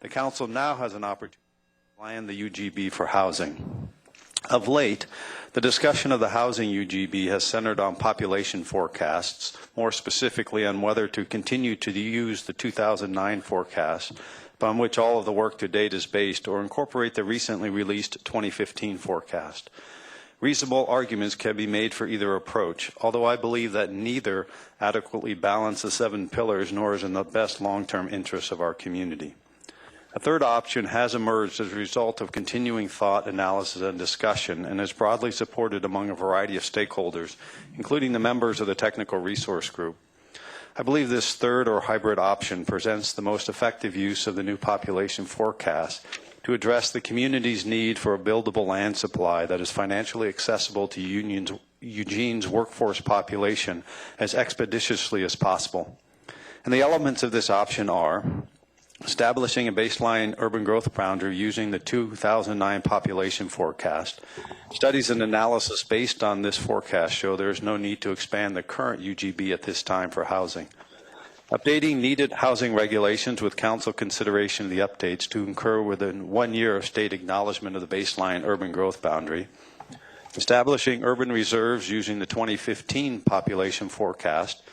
The Council now has an opportunity to plan the UGB for housing. Of late, the discussion of the housing UGB has centered on population forecasts, more specifically on whether to continue to use the 2009 forecast, upon which all of the work to date is based, or incorporate the recently released 2015 forecast. Reasonable arguments can be made for either approach, although I believe that neither adequately balance the 7 pillars nor is in the best long-term interests of our community. A third option has emerged as a result of continuing thought, analysis, and discussion, and is broadly supported among a variety of stakeholders, including the members of the Technical Resource Group. I believe this third or hybrid option presents the most effective use of the new population forecast to address the community's need for a buildable land supply that is financially accessible to Eugene's workforce population as expeditiously as possible. And the elements of this option are establishing a baseline urban growth boundary using the 2009 population forecast. Studies and analysis based on this forecast show there is no need to expand the current UGB at this time for housing. Updating needed housing regulations with Council consideration of the updates to occur within 1 year of state acknowledgement of the baseline urban growth boundary. Establishing urban reserves using the 2015 population forecast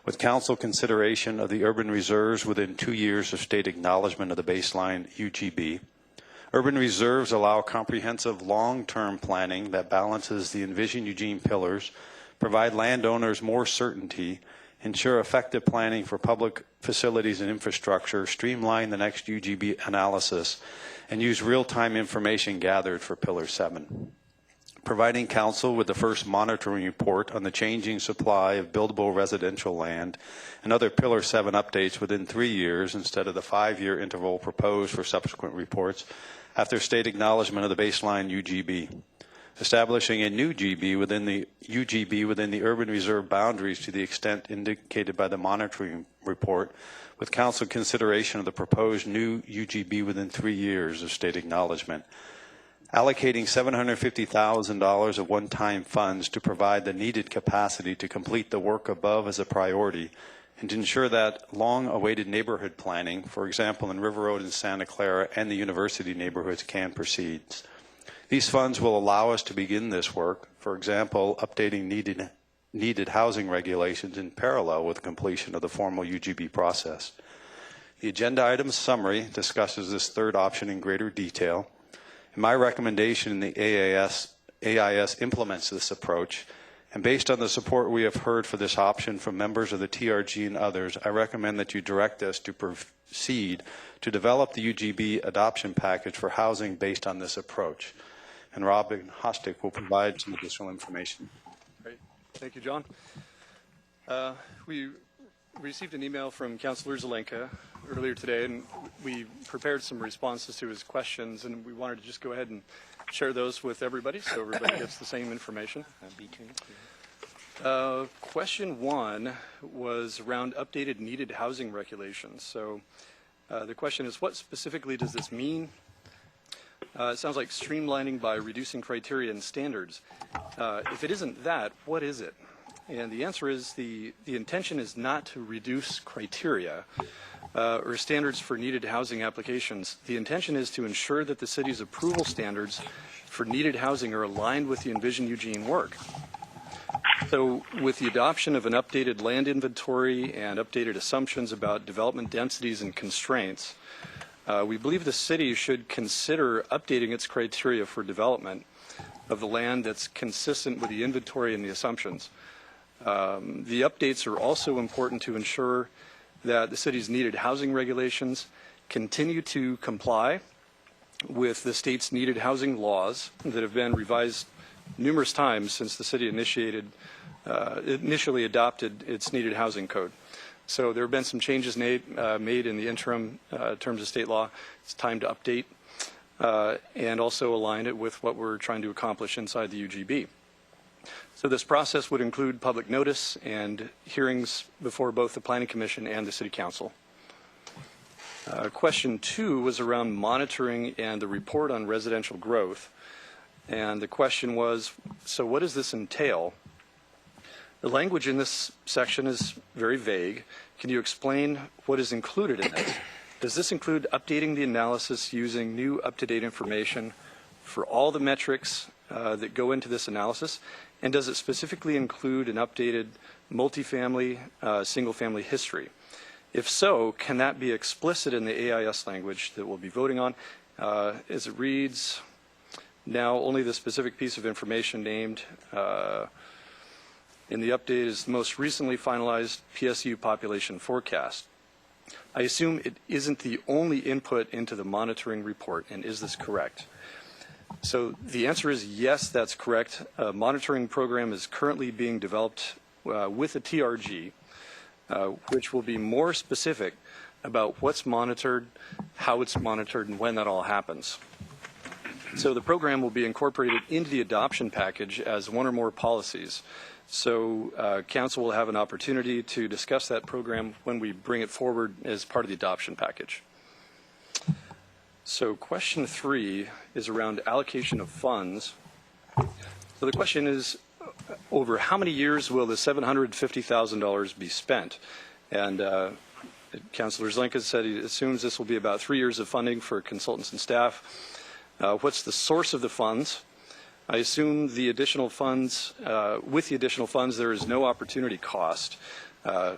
with Council consideration of the urban reserves within 2 years of state acknowledgement of the baseline UGB. Urban reserves allow comprehensive long-term planning that balances the Envision Eugene pillars, provide landowners more certainty, ensure effective planning for public facilities and infrastructure, streamline the next UGB analysis, and use real-time information gathered for Pillar 7. Providing Council with the first monitoring report on the changing supply of buildable residential land and other Pillar 7 updates within 3 years instead of the 5-year interval proposed for subsequent reports after state acknowledgement of the baseline UGB. Establishing a new UGB within the urban reserve boundaries to the extent indicated by the monitoring report with Council consideration of the proposed new UGB within 3 years of state acknowledgement. Allocating $750,000 of one-time funds to provide the needed capacity to complete the work above as a priority and to ensure that long-awaited neighborhood planning, for example in River Road and Santa Clara and the university neighborhoods, can proceed. These funds will allow us to begin this work, for example, updating needed housing regulations in parallel with completion of the formal UGB process. The agenda item summary discusses this third option in greater detail. In my recommendation, the AIS implements this approach, and based on the support we have heard for this option from members of the TRG and others, I recommend that you direct us to proceed to develop the UGB adoption package for housing based on this approach. And Robin Hostic will provide some additional information. Great. Thank you, John. We received an email from Councillor Zelenka earlier today, and we prepared some responses to his questions, and we wanted to just go ahead and share those with everybody so everybody gets the same information. Question 1 was around updated needed housing regulations. So the question is, what specifically does this mean? It sounds like streamlining by reducing criteria and standards. If it isn't that, what is it? And the answer is the intention is not to reduce criteria or standards for needed housing applications. The intention is to ensure that the city's approval standards for needed housing are aligned with the Envision Eugene work. So with the adoption of an updated land inventory and updated assumptions about development densities and constraints, we believe the city should consider updating its criteria for development of the land that's consistent with the inventory and the assumptions. The updates are also important to ensure that the city's needed housing regulations continue to comply with the state's needed housing laws that have been revised numerous times since the city initially adopted its needed housing code. So there have been some changes made in the interim terms of state law. It's time to update and also align it with what we're trying to accomplish inside the UGB. So this process would include public notice and hearings before both the Planning Commission and the City Council. Question 2 was around monitoring and the report on residential growth. And the question was, so what does this entail? The language in this section is very vague. Can you explain what is included in it? Does this include updating the analysis using new up-to-date information for all the metrics that go into this analysis? And does it specifically include an updated multifamily, single-family history? If so, can that be explicit in the AIS language that we'll be voting on? As it reads, now only the specific piece of information named in the update is the most recently finalized PSU population forecast. I assume it isn't the only input into the monitoring report, and is this correct? So the answer is yes, that's correct. A monitoring program is currently being developed with a TRG, which will be more specific about what's monitored, how it's monitored, and when that all happens. So the program will be incorporated into the adoption package as one or more policies. So Council will have an opportunity to discuss that program when we bring it forward as part of the adoption package. So question 3 is around allocation of funds. So the question is, over how many years will the $750,000 be spent? And Councilor Zelenka said he assumes this will be about 3 years of funding for consultants and staff. What's the source of the funds? I assume the additional funds, with the additional funds, there is no opportunity cost.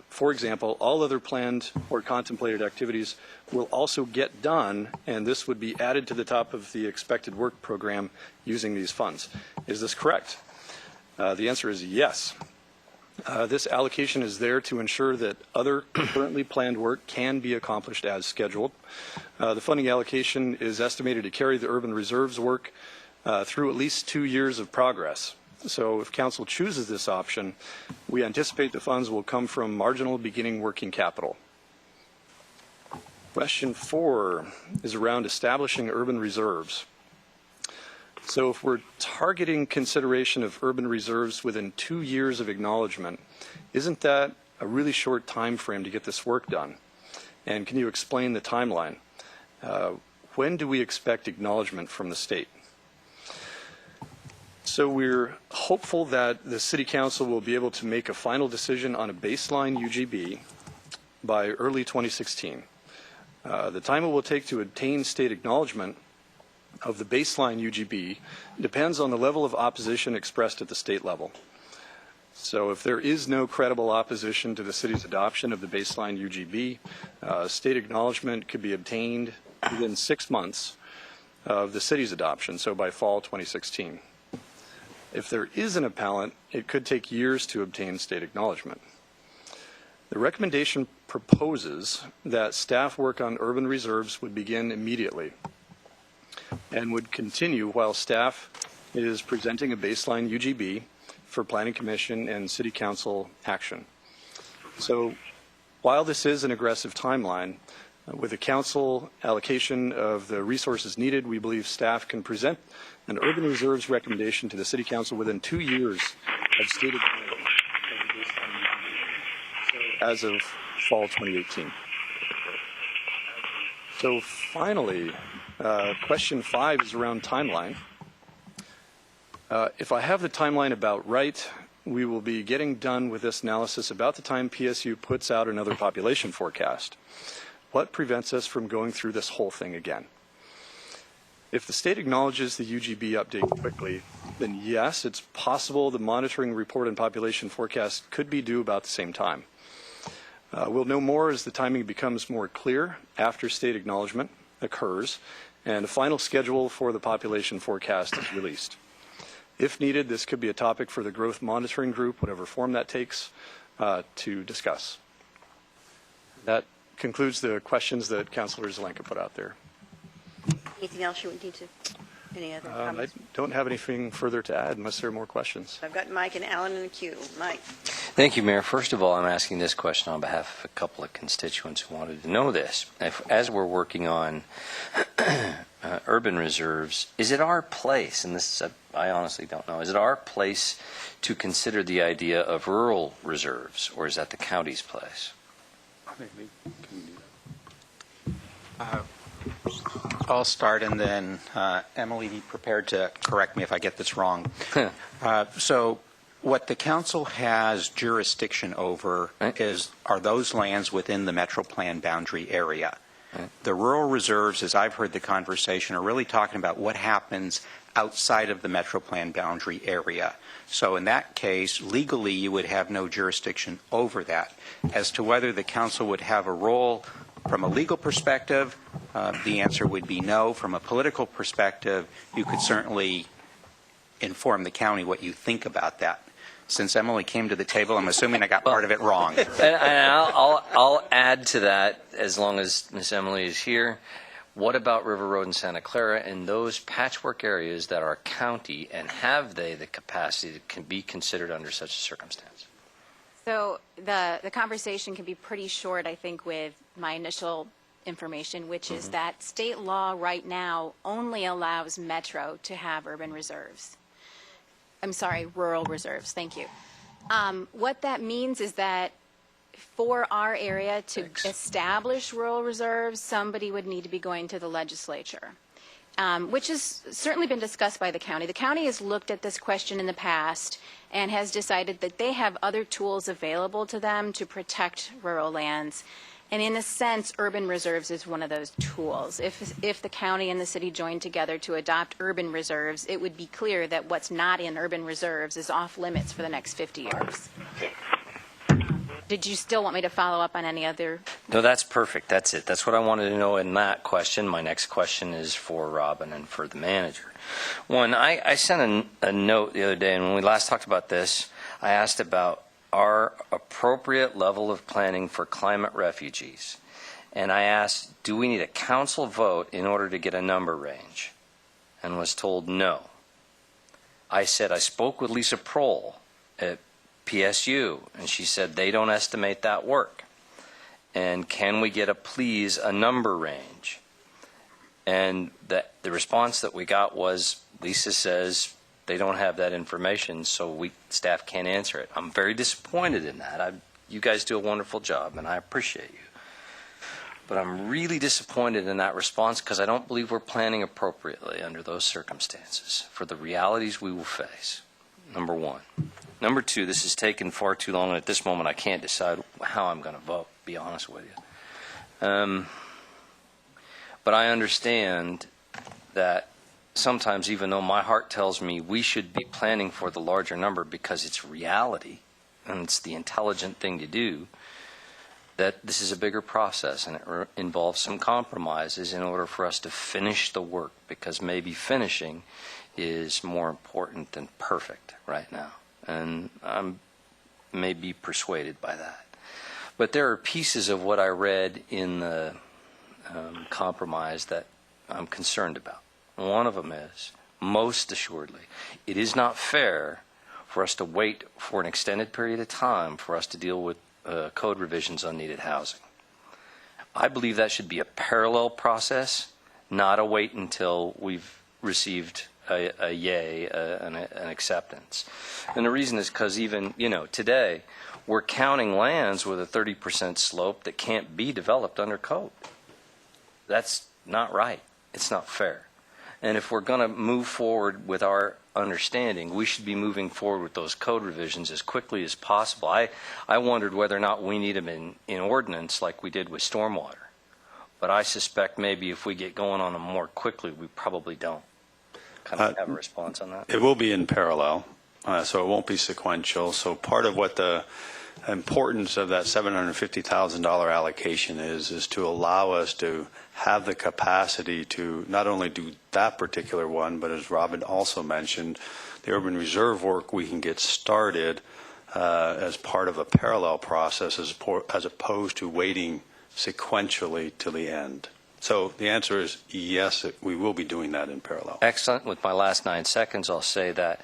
For example, all other planned or contemplated activities will also get done, and this would be added to the top of the expected work program using these funds. Is this correct? The answer is yes. This allocation is there to ensure that other currently planned work can be accomplished as scheduled. The funding allocation is estimated to carry the urban reserves work through at least 2 years of progress. So if Council chooses this option, we anticipate the funds will come from marginal beginning working capital. Question 4 is around establishing urban reserves. So if we're targeting consideration of urban reserves within 2 years of acknowledgement, isn't that a really short time frame to get this work done? And can you explain the timeline? When do we expect acknowledgement from the state? So we're hopeful that the City Council will be able to make a final decision on a baseline UGB by early 2016. The time it will take to obtain state acknowledgement of the baseline UGB depends on the level of opposition expressed at the state level. So if there is no credible opposition to the city's adoption of the baseline UGB, state acknowledgement could be obtained within 6 months of the city's adoption, so by fall 2016. If there is an appellant, it could take years to obtain state acknowledgement. The recommendation proposes that staff work on urban reserves would begin immediately and would continue while staff is presenting a baseline UGB for Planning Commission and City Council action. So while this is an aggressive timeline, with a council allocation of the resources needed, we believe staff can present an urban reserves recommendation to the City Council within 2 years of stated as of fall 2018. So finally, question 5 is around timeline. If I have the timeline about right, we will be getting done with this analysis about the time PSU puts out another population forecast. What prevents us from going through this whole thing again? If the state acknowledges the UGB update quickly, then yes, it's possible the monitoring report and population forecast could be due about the same time. We'll know more as the timing becomes more clear after state acknowledgement occurs and a final schedule for the population forecast is released. If needed, this could be a topic for the growth monitoring group, whatever form that takes, to discuss. That concludes the questions that Councilor Zelenka put out there. Anything else you would need to? Any other I comments? don't have anything further to add unless there are more questions. I've got Mike and Alan in the queue. Mike. Thank you, Mayor. First of all, I'm asking this question on behalf of a couple of constituents who wanted to know this. As we're working on urban reserves, is it our place, and this is I honestly don't know, is it our place to consider the idea of rural reserves, or is that the county's place? I'll start, and then Emily, be prepared to correct me if I get this wrong. So what the council has jurisdiction over are those lands within the Metro Plan boundary area. The rural reserves, as I've heard the conversation, are really talking about what happens outside of the Metro Plan boundary area. So in that case, legally, you would have no jurisdiction over that. As to whether the council would have a role from a legal perspective, the answer would be no. From a political perspective, you could certainly inform the county what you think about that. Since Emily came to the table, I'm assuming I got part of it wrong. And I'll add to that, as long as Miss Emily is here. What about River Road and Santa Clara and those patchwork areas that are county, and have they the capacity that can be considered under such a circumstance? So the conversation can be pretty short, I think, with my initial information, which is that state law right now only allows Metro to have urban reserves. I'm sorry, rural reserves. Thank you. What that means is that for our area to establish rural reserves, somebody would need to be going to the legislature, which has certainly been discussed by the county. The county has looked at this question in the past and has decided that they have other tools available to them to protect rural lands. And in a sense, urban reserves is one of those tools. If the county and the city joined together to adopt urban reserves, it would be clear that what's not in urban reserves is off limits for the next 50 years. Did you still want me to follow up on any other? No, that's perfect. That's it. That's what I wanted to know in that question. My next question is for Robin and for the manager. One, I sent a note the other day, and when we last talked about this, I asked about our appropriate level of planning for climate refugees. And I asked, do we need a council vote in order to get a number range? And was told no. I said, I spoke with Lisa Prohl at PSU, and she said they don't estimate that work. And can we get a number range? And the response that we got was, Lisa says they don't have that information, so staff can't answer it. I'm very disappointed in that. You guys do a wonderful job, and I appreciate you. But I'm really disappointed in that response because I don't believe we're planning appropriately under those circumstances for the realities we will face, number one. Number two, this has taken far too long, and at this moment I can't decide how I'm going to vote, to be honest with you. But I understand that sometimes, even though my heart tells me we should be planning for the larger number because it's reality and it's the intelligent thing to do, that this is a bigger process and it involves some compromises in order for us to finish the work, because maybe finishing is more important than perfect right now. And I may be persuaded by that. But there are pieces of what I read in the compromise that I'm concerned about. One of them is, most assuredly, it is not fair for us to wait for an extended period of time for us to deal with code revisions on needed housing. I believe that should be a parallel process, not a wait until we've received a yay, an acceptance. And the reason is because even, today, we're counting lands with a 30% slope that can't be developed under code. That's not right. It's not fair. And if we're going to move forward with our understanding, we should be moving forward with those code revisions as quickly as possible. I wondered whether or not we need them in ordinance like we did with stormwater. But I suspect maybe if we get going on them more quickly, we probably don't. Kind of have a response on that? It will be in parallel, so it won't be sequential. So part of what the importance of that $750,000 allocation is to allow us to have the capacity to not only do that particular one, but as Robin also mentioned, the urban reserve work we can get started as part of a parallel process as opposed to waiting sequentially till the end. So the answer is yes, we will be doing that in parallel. Excellent. With my last 9 seconds, I'll say that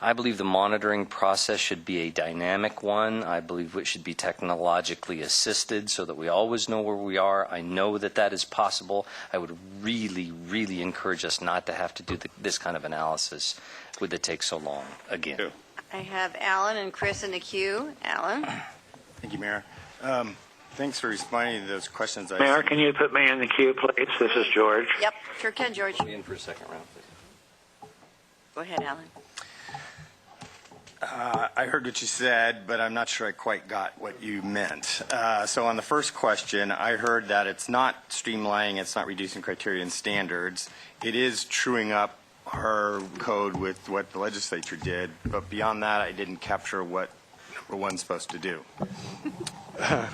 I believe the monitoring process should be a dynamic one. I believe it should be technologically assisted so that we always know where we are. I know that that is possible. I would really, really encourage us not to have to do this kind of analysis. Would it take so long again? Sure. I have Alan and Chris in the queue. Alan? Thank you, Mayor. Thanks for responding to those questions. Mayor, can you put me in the queue, please? This is George. Yep, sure can, George. In for a second round, please. Go ahead, Alan. I heard what you said, but I'm not sure I quite got what you meant. So on the first question, I heard that it's not streamlining, it's not reducing criteria and standards. It is truing up our code with what the legislature did, but beyond that, I didn't capture what number one's supposed to do,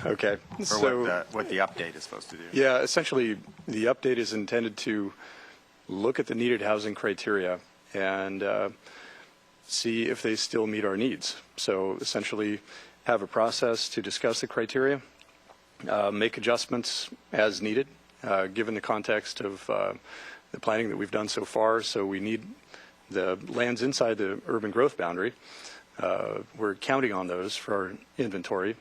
Okay. or So, what the update is supposed to do. yeah, essentially, the update is intended to look at the needed housing criteria and see if they still meet our needs. So essentially, have a process to discuss the criteria, make adjustments as needed, given the context of the planning that we've done so far. So we need the lands inside the urban growth boundary. We're counting on those for our inventory.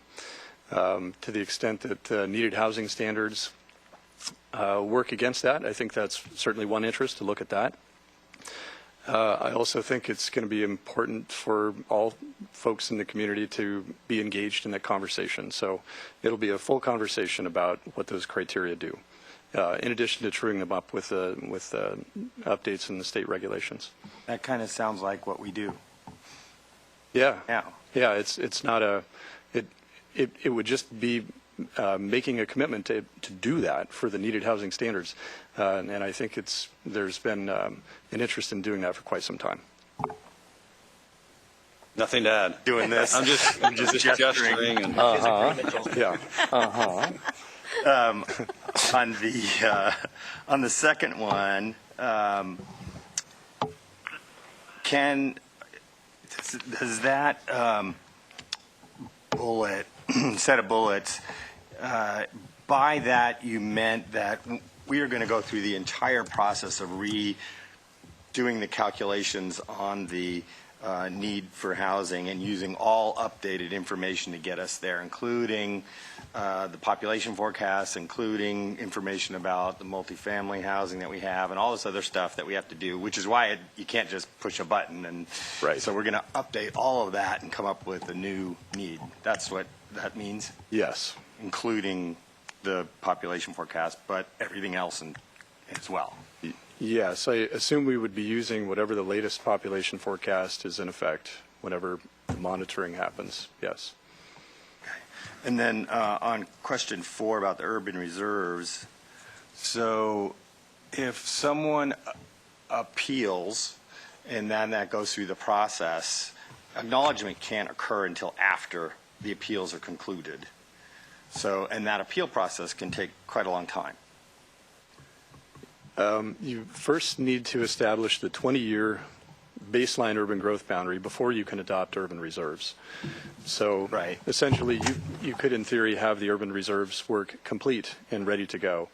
To the extent that needed housing standards work against that, I think that's certainly one interest to look at that. I also think it's going to be important for all folks in the community to be engaged in that conversation. So it'll be a full conversation about what those criteria do, in addition to truing them up with updates in the state regulations. That kind of sounds like what we do Yeah. now. Yeah, it's not it would just be making a commitment to do that for the needed housing standards. And I think there's been an interest in doing that for quite some time. Nothing to add. Doing this. I'm just gesturing. And Yeah. On the second one, does that bullet set of bullets, by that you meant that we are going to go through the entire process of redoing the calculations on the need for housing and using all updated information to get us there, including the population forecast, including information about the multifamily housing that we have, and all this other stuff that we have to do, which is why you can't just push a button. And Right. So we're going to update all of that and come up with a new need. That's what that means, Yes. including the population forecast, but everything else as well. Yes, I assume we would be using whatever the latest population forecast is in effect whenever the monitoring happens. Yes. And then on question 4 about the urban reserves, so if someone appeals and then that goes through the process, acknowledgement can't occur until after the appeals are concluded. So, and that appeal process can take quite a long time. You first need to establish the 20-year baseline urban growth boundary before you can adopt urban reserves. So Right. essentially, you could, in theory, have the urban reserves work complete and ready to go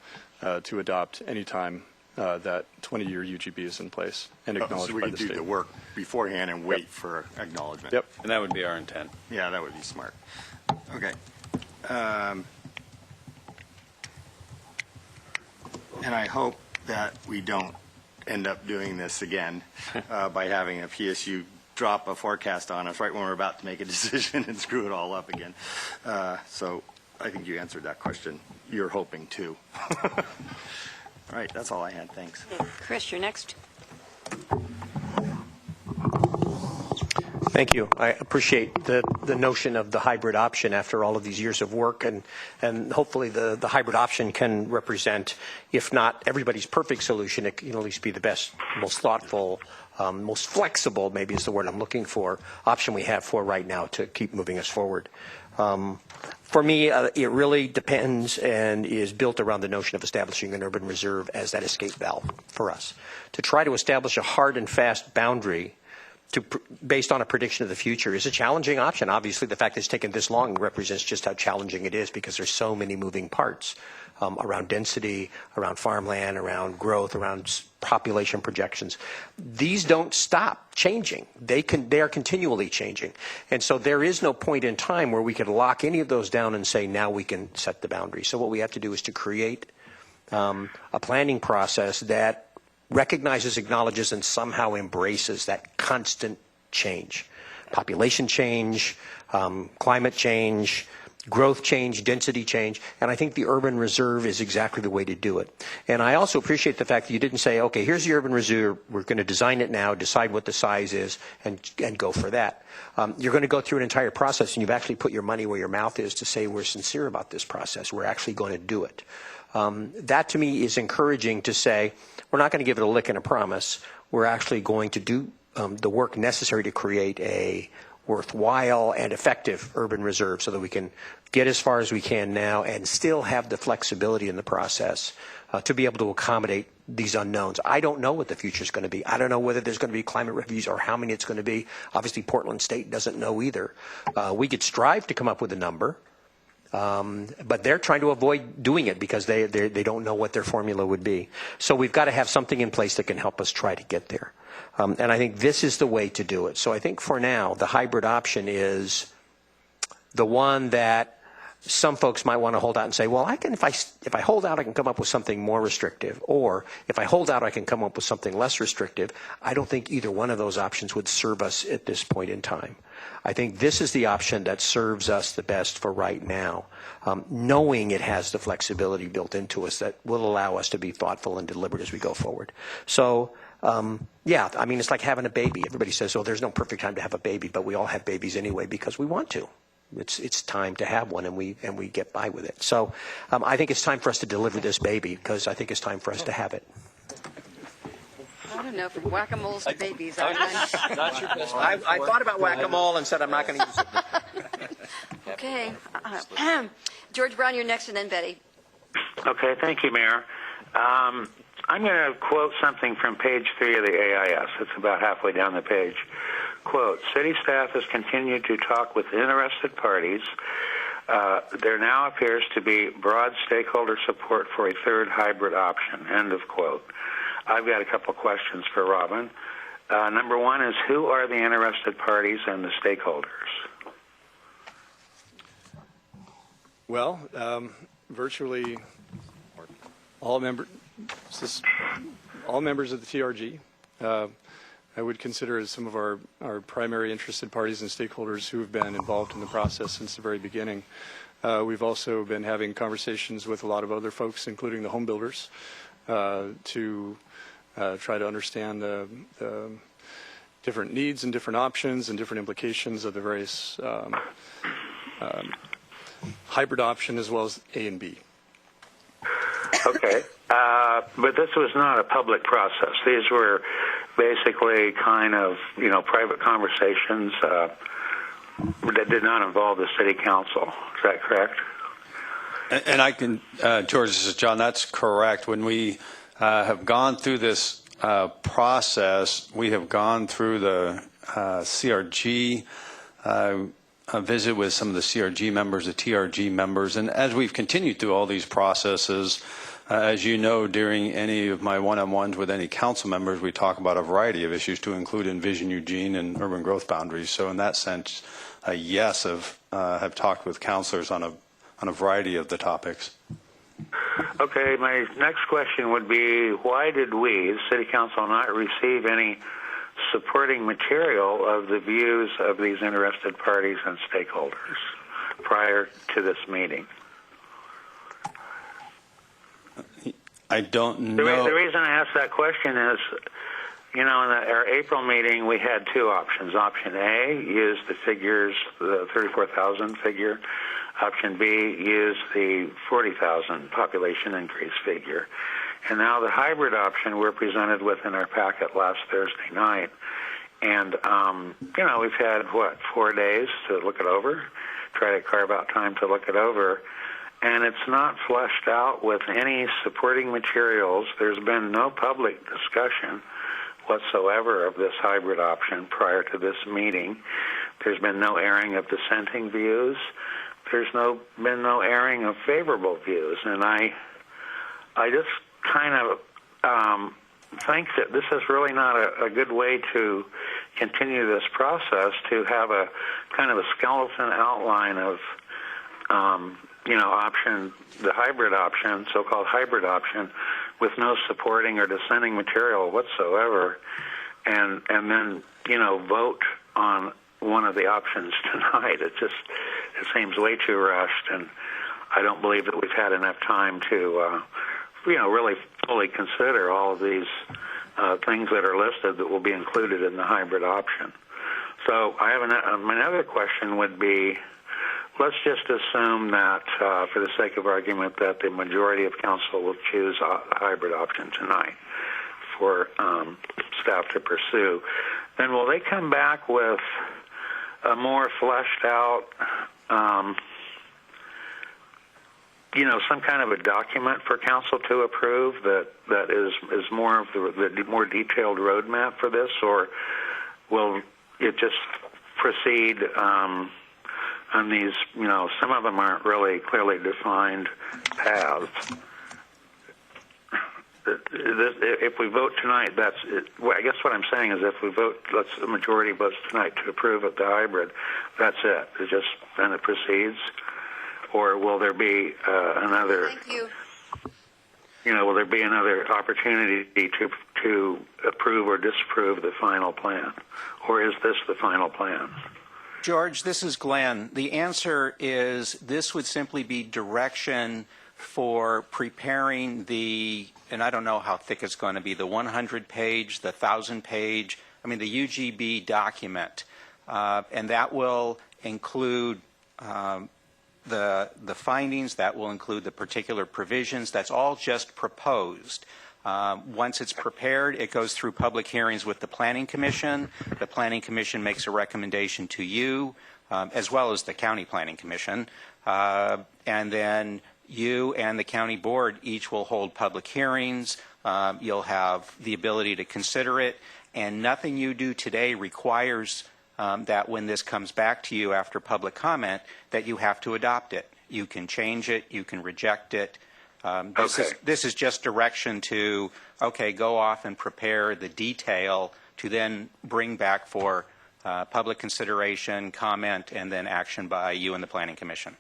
to adopt any time that 20-year UGB is in place and acknowledged So we by can the do state. the work beforehand and wait for acknowledgement. Yep. And that would be our intent. Yeah, that would be smart. Okay. And I hope that we don't end up doing this again by having a PSU drop a forecast on us right when we're about to make a decision and screw it all up again. So I think you answered that question. You're hoping to. All right, that's all I had. Thanks. Okay, Chris, you're next. Thank you. I appreciate the notion of the hybrid option after all of these years of work, and hopefully the hybrid option can represent, if not everybody's perfect solution, it can at least be the best, most thoughtful, most flexible, maybe is the word I'm looking for, option we have for right now to keep moving us forward. For me, it really depends and is built around the notion of establishing an urban reserve as that escape valve for us. To try to establish a hard and fast boundary based on a prediction of the future is a challenging option. Obviously, the fact that it's taken this long represents just how challenging it is because there's so many moving parts around density, around farmland, around growth, around population projections. These don't stop changing. They are continually changing. And so there is no point in time where we could lock any of those down and say, now we can set the boundary. So what we have to do is to create a planning process that recognizes, acknowledges, and somehow embraces that constant change. Population change, climate change, growth change, density change, and I think the urban reserve is exactly the way to do it. And I also appreciate the fact that you didn't say, okay, here's the urban reserve, we're going to design it now, decide what the size is, and go for that. You're going to go through an entire process, and you've actually put your money where your mouth is to say we're sincere about this process. We're actually going to do it. That to me is encouraging to say we're not going to give it a lick and a promise. We're actually going to do the work necessary to create a worthwhile and effective urban reserve so that we can get as far as we can now and still have the flexibility in the process to be able to accommodate these unknowns. I don't know what the future is going to be. I don't know whether there's going to be climate reviews or how many it's going to be. Obviously, Portland State doesn't know either. We could strive to come up with a number, but they're trying to avoid doing it because they don't know what their formula would be. So we've got to have something in place that can help us try to get there. And I think this is the way to do it. So I think for now, the hybrid option is the one that some folks might want to hold out and say, well, I can, if I hold out, I can come up with something more restrictive. Or if I hold out, I can come up with something less restrictive. I don't think either one of those options would serve us at this point in time. I think this is the option that serves us the best for right now, knowing it has the flexibility built into us that will allow us to be thoughtful and deliberate as we go forward. So, yeah, I mean, it's like having a baby. Everybody says, oh, there's no perfect time to have a baby, but we all have babies anyway because we want to. It's time to have one, and we get by with it. So I think it's time for us to deliver this baby because I think it's time for us to have it. I don't know, from whack-a-moles to babies. I thought about whack-a-mole and said I'm not going to use it. Okay. George Brown, you're next, and then Betty. Okay, thank you, Mayor. I'm going to quote something from page 3 of the AIS. It's about halfway down the page. Quote, city staff has continued to talk with interested parties. There now appears to be broad stakeholder support for a third hybrid option, end of quote. I've got a couple of questions for Robin. Number one is, who are the interested parties and the stakeholders? Well, virtually all members of the TRG. I would consider as some of our primary interested parties and stakeholders who have been involved in the process since the very beginning. We've also been having conversations with a lot of other folks, including the home builders, to try to understand the different needs and different options and different implications of the various hybrid option as well as A and B. Okay, but this was not a public process. These were basically kind of, private conversations that did not involve the city council. Is that correct? And I can, George, this is John, that's correct. When we have gone through this process, we have gone through the CRG, a visit with some of the CRG members, the TRG members, and as we've continued through all these processes, as you know, during any of my one-on-ones with any council members, we talk about a variety of issues to include Envision Eugene and urban growth boundaries. So in that sense, yes, have talked with councilors on a variety of the topics. Okay, my next question would be, why did we, the City Council, not receive any supporting material of the views of these interested parties and stakeholders prior to this meeting? I don't know. The reason I ask that question is, in our April meeting, we had two options. Option A used the figures, the 34,000 figure. Option B used the 40,000 population increase figure. And now the hybrid option we're presented with in our packet last Thursday night. And, we've had, 4 days to look it over, try to carve out time to look it over. And it's not fleshed out with any supporting materials. There's been no public discussion whatsoever of this hybrid option prior to this meeting. There's been no airing of dissenting views. There's been no airing of favorable views. And I just kind of think that this is really not a good way to continue this process, to have a kind of a skeleton outline of option, the hybrid option, so-called hybrid option, with no supporting or dissenting material whatsoever, and then, vote on one of the options tonight. It it seems way too rushed, and I don't believe that we've had enough time to, really fully consider all of these things that are listed that will be included in the hybrid option. So I have another question would be, let's just assume that, for the sake of argument, that the majority of council will choose a hybrid option tonight for staff to pursue. Then will they come back with a more fleshed out, some kind of a document for council to approve that is more of the more detailed roadmap for this, or will it just proceed on these, some of them aren't really clearly defined paths. If we vote tonight, I guess what I'm saying is if we vote, the majority votes tonight to approve of the hybrid, that's it. Then it proceeds? Or will there be another? Thank you. Will there be another opportunity to approve or disapprove the final plan, or is this the final plan? George, this is Glenn. The answer is this would simply be direction for preparing and I don't know how thick it's going to be, the 100-page, the 1,000-page, the UGB document, and that will include the findings, that will include the particular provisions. That's all just proposed. Once it's prepared, it goes through public hearings with the Planning Commission. The Planning Commission makes a recommendation to you, as well as the County Planning Commission. And then you and the County Board each will hold public hearings. You'll have the ability to consider it. And nothing you do today requires that when this comes back to you after public comment, that you have to adopt it. You can change it. You can reject it. This is just direction to, go off and prepare the detail to then bring back for public consideration, comment, and then action by you and the Planning Commission.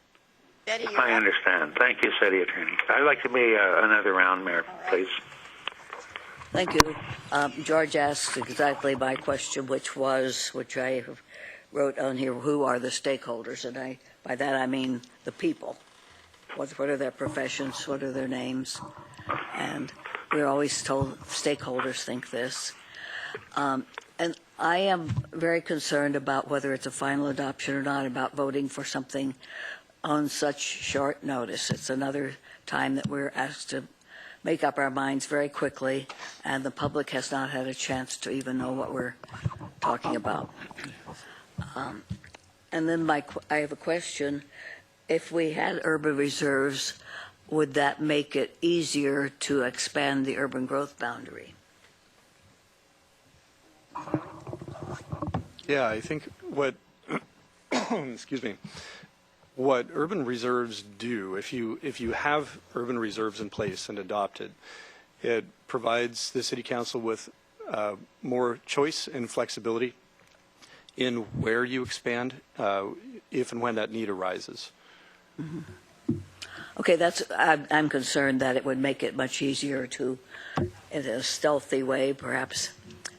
Betty, I understand. Thank you, City Attorney. I'd like to be another round, Mayor, please. Thank you. George asked exactly my question, which I wrote on here, who are the stakeholders? And by that I mean the people. What are their professions? What are their names? And we're always told stakeholders think this. And I am very concerned about whether it's a final adoption or not, about voting for something on such short notice. It's another time that we're asked to make up our minds very quickly, and the public has not had a chance to even know what we're talking about. And then I have a question. If we had urban reserves, would that make it easier to expand the urban growth boundary? Yeah, I think what what urban reserves do, if you have urban reserves in place and adopted, it provides the City Council with more choice and flexibility in where you expand, if and when that need arises. Mm-hmm. Okay, I'm concerned that it would make it much easier to, in a stealthy way, perhaps,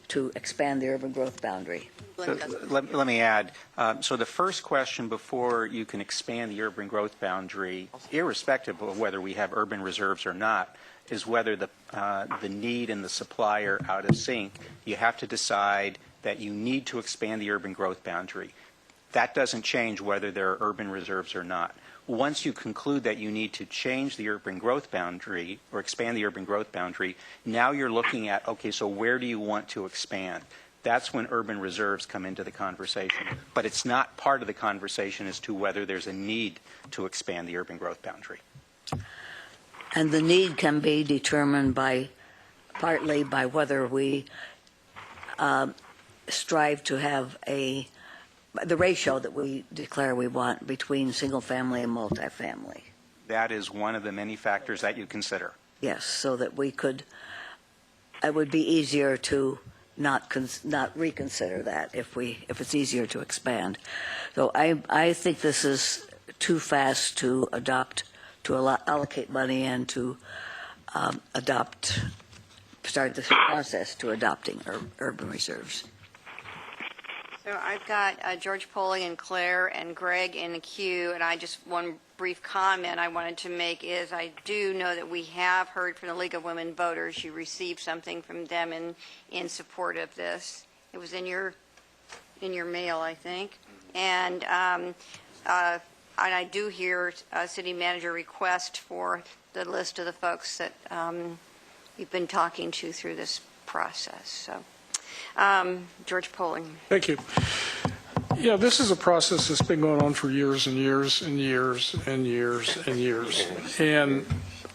to expand the urban growth boundary. Let me add, so the first question before you can expand the urban growth boundary, irrespective of whether we have urban reserves or not, is whether the need and the supply are out of sync. You have to decide that you need to expand the urban growth boundary. That doesn't change whether there are urban reserves or not. Once you conclude that you need to change the urban growth boundary or expand the urban growth boundary, now you're looking at, okay, so where do you want to expand? That's when urban reserves come into the conversation. But it's not part of the conversation as to whether there's a need to expand the urban growth boundary. And the need can be determined partly by whether we strive to have the ratio that we declare we want between single family and multifamily. That is one of the many factors that you consider. Yes, so that it would be easier to not reconsider that if it's easier to expand. So I think this is too fast to adopt, to allocate money and to start this process to adopting urban reserves. So I've got George Poling and Claire and Greg in the queue, and one brief comment I wanted to make is I do know that we have heard from the League of Women Voters. You received something from them in support of this. It was in your mail, I think. And I do hear a city manager request for the list of the folks that you've been talking to through this process. So. George Poling. Thank you. Yeah, this is a process that's been going on for years and years and years and years and years. And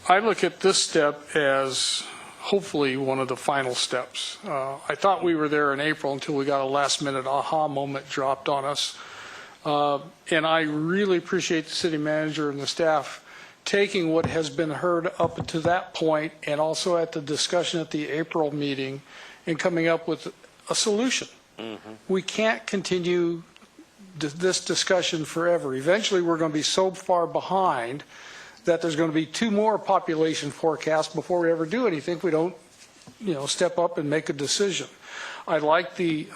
I look at this step as hopefully one of the final steps. I thought we were there in April until we got a last-minute aha moment dropped on us. And I really appreciate the city manager and the staff taking what has been heard up to that point and also at the discussion at the April meeting and coming up with a solution. We can't continue this discussion forever. Eventually, we're going to be so far behind that there's going to be 2 more population forecasts before we ever do anything. We don't, step up and make a decision. I like the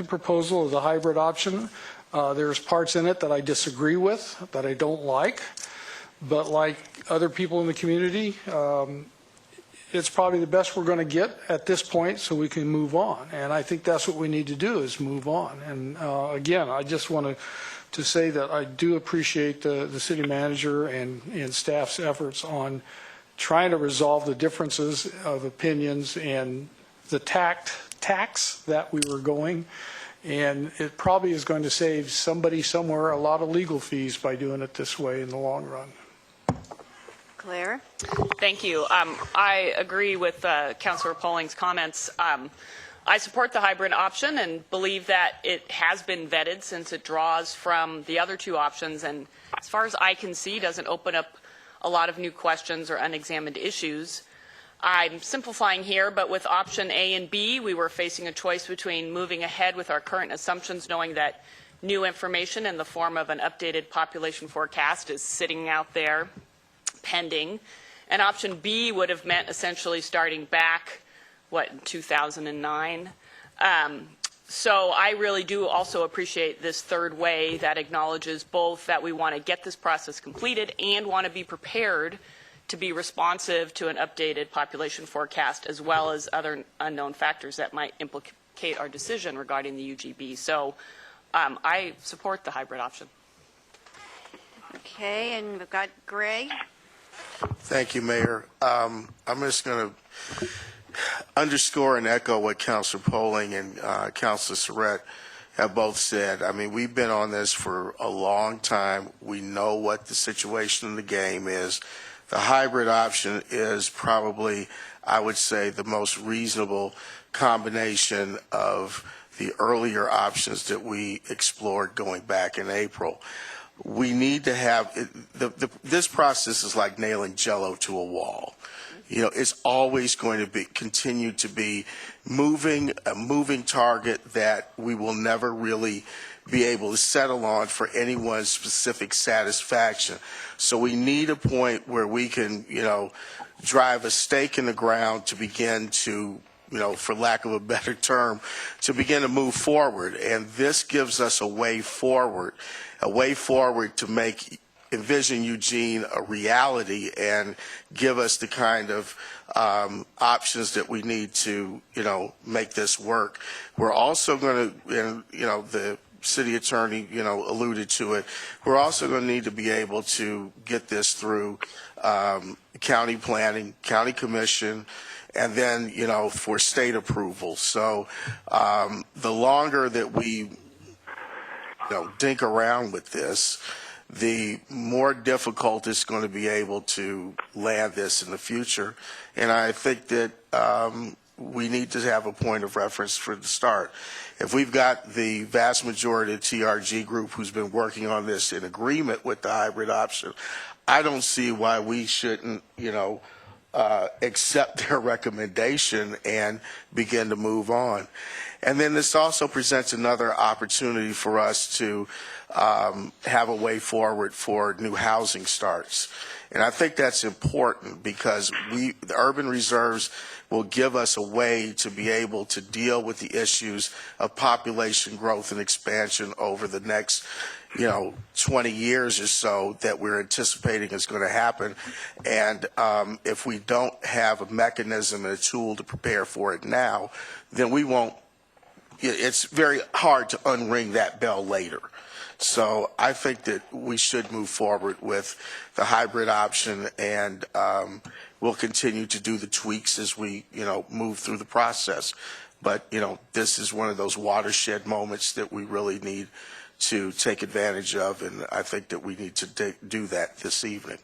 proposal of the hybrid option. There's parts in it that I disagree with, that I don't like, but like other people in the community, it's probably the best we're going to get at this point so we can move on. And I think that's what we need to do is move on. And again, I just want to say that I do appreciate the city manager and staff's efforts on trying to resolve the differences of opinions and the tax that we were going. And it probably is going to save somebody somewhere a lot of legal fees by doing it this way in the long run. Claire? Thank you. I agree with Councilor Poling's comments. I support the hybrid option and believe that it has been vetted since it draws from the other 2 options, and as far as I can see, doesn't open up a lot of new questions or unexamined issues. I'm simplifying here, but with option A and B, we were facing a choice between moving ahead with our current assumptions, knowing that new information in the form of an updated population forecast is sitting out there pending, and option B would have meant essentially starting back, in 2009. So I really do also appreciate this third way that acknowledges both that we want to get this process completed and want to be prepared to be responsive to an updated population forecast as well as other unknown factors that might implicate our decision regarding the UGB. So I support the hybrid option. Okay, and we've got Greg. Thank you, Mayor. I'm just going to underscore and echo what Councilor Poling and Councilor Surratt have both said. I mean, we've been on this for a long time. We know what the situation in the game is. The hybrid option is probably, I would say, the most reasonable combination of the earlier options that we explored going back in April. We need to have, this process is like nailing Jell-O to a wall. It's always going to continue to be a moving target that we will never really be able to settle on for anyone's specific satisfaction. So we need a point where we can, drive a stake in the ground to begin to, for lack of a better term, to begin to move forward. And this gives us a way forward to envision Eugene a reality and give us the kind of options that we need to, make this work. We're also going to, the city attorney, alluded to it. We're also going to need to be able to get this through county planning, county commission, and then, for state approval. So the longer that we, dink around with this, the more difficult it's going to be able to land this in the future. And I think that we need to have a point of reference for the start. If we've got the vast majority of the TRG group who's been working on this in agreement with the hybrid option, I don't see why we shouldn't, accept their recommendation and begin to move on. And then this also presents another opportunity for us to have a way forward for new housing starts. And I think that's important because the urban reserves will give us a way to be able to deal with the issues of population growth and expansion over the next 20 years or so that we're anticipating is going to happen. And if we don't have a mechanism and a tool to prepare for it now, then we won't. It's very hard to unring that bell later. So I think that we should move forward with the hybrid option, and we'll continue to do the tweaks as we, move through the process. But, this is one of those watershed moments that we really need to take advantage of, and I think that we need to do that this evening.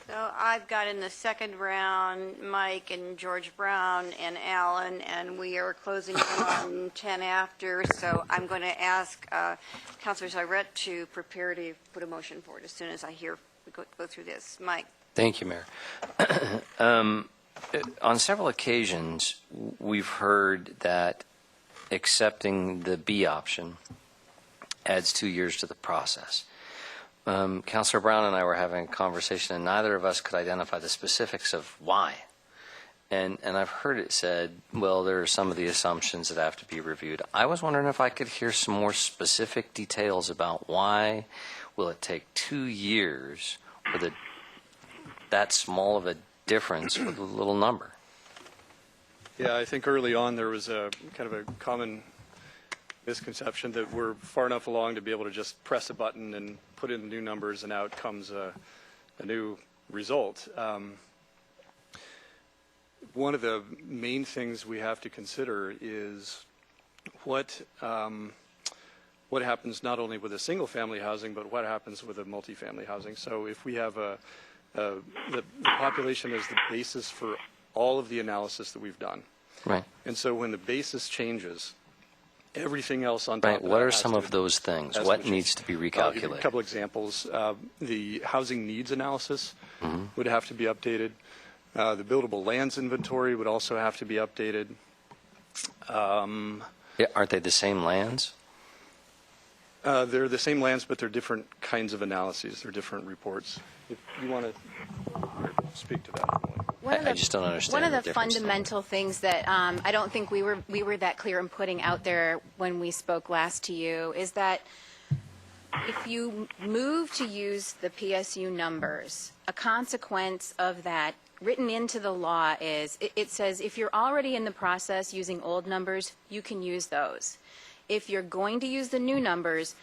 So I've got in the second round Mike and George Brown and Alan, and we are closing on 10 after. So I'm going to ask Councilor Surratt to prepare to put a motion forward as soon as I hear we go through this. Mike. Thank you, Mayor. On several occasions, we've heard that accepting the B option adds 2 years to the process. Councilor Brown and I were having a conversation, and neither of us could identify the specifics of why. And I've heard it said, well, there are some of the assumptions that have to be reviewed. I was wondering if I could hear some more specific details about why will it take 2 years with that small of a difference with a little number. Yeah, I think early on there was a kind of a common misconception that we're far enough along to be able to just press a button and put in new numbers and out comes a new result. One of the main things we have to consider is what happens not only with a single family housing, but what happens with a multifamily housing. So if we have the population as the basis for all of the analysis that we've done. Right. And so when the basis changes, everything else on top Right. of that What are has some to- of those things? has What to change. needs to be I'll give you recalculated? a couple examples. The housing needs analysis would have to be updated. The buildable lands inventory would also have to be updated. Yeah, aren't they the same lands? They're the same lands, but they're different kinds of analyses. They're different reports. If you want to speak to that. I just don't understand One of the the difference. fundamental things that I don't think we were that clear in putting out there when we spoke last to you is that if you move to use the PSU numbers, a consequence of that written into the law is it says if you're already in the process using old numbers, you can use those. If you're going to use the new numbers,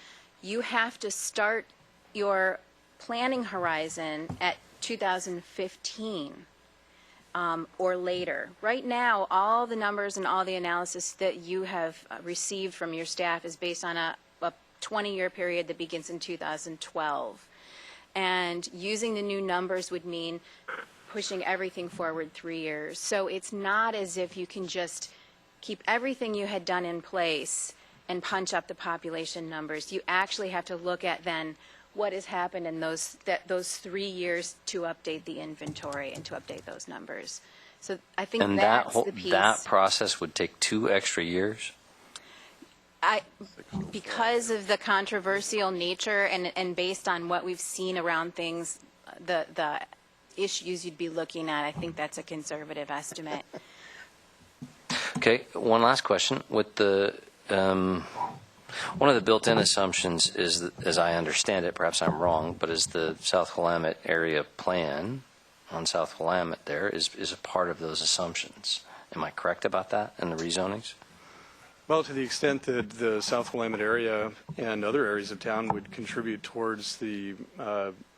you have to start your planning horizon at 2015 or later. Right now, all the numbers and all the analysis that you have received from your staff is based on a 20-year period that begins in 2012. And using the new numbers would mean pushing everything forward 3 years. So it's not as if you can just keep everything you had done in place and punch up the population numbers. You actually have to look at then what has happened in those 3 years to update the inventory and to update those numbers. So I think And that's the piece. that process would take 2 extra years? Because of the controversial nature and based on what we've seen around things, the issues you'd be looking at, I think that's a conservative estimate. Okay, one last question. With the one of the built-in assumptions is, that, as I understand it, perhaps I'm wrong, but is the South Willamette area plan on South Willamette there is a part of those assumptions. Am I correct about that in the rezonings? Well, to the extent that the South Willamette area and other areas of town would contribute towards the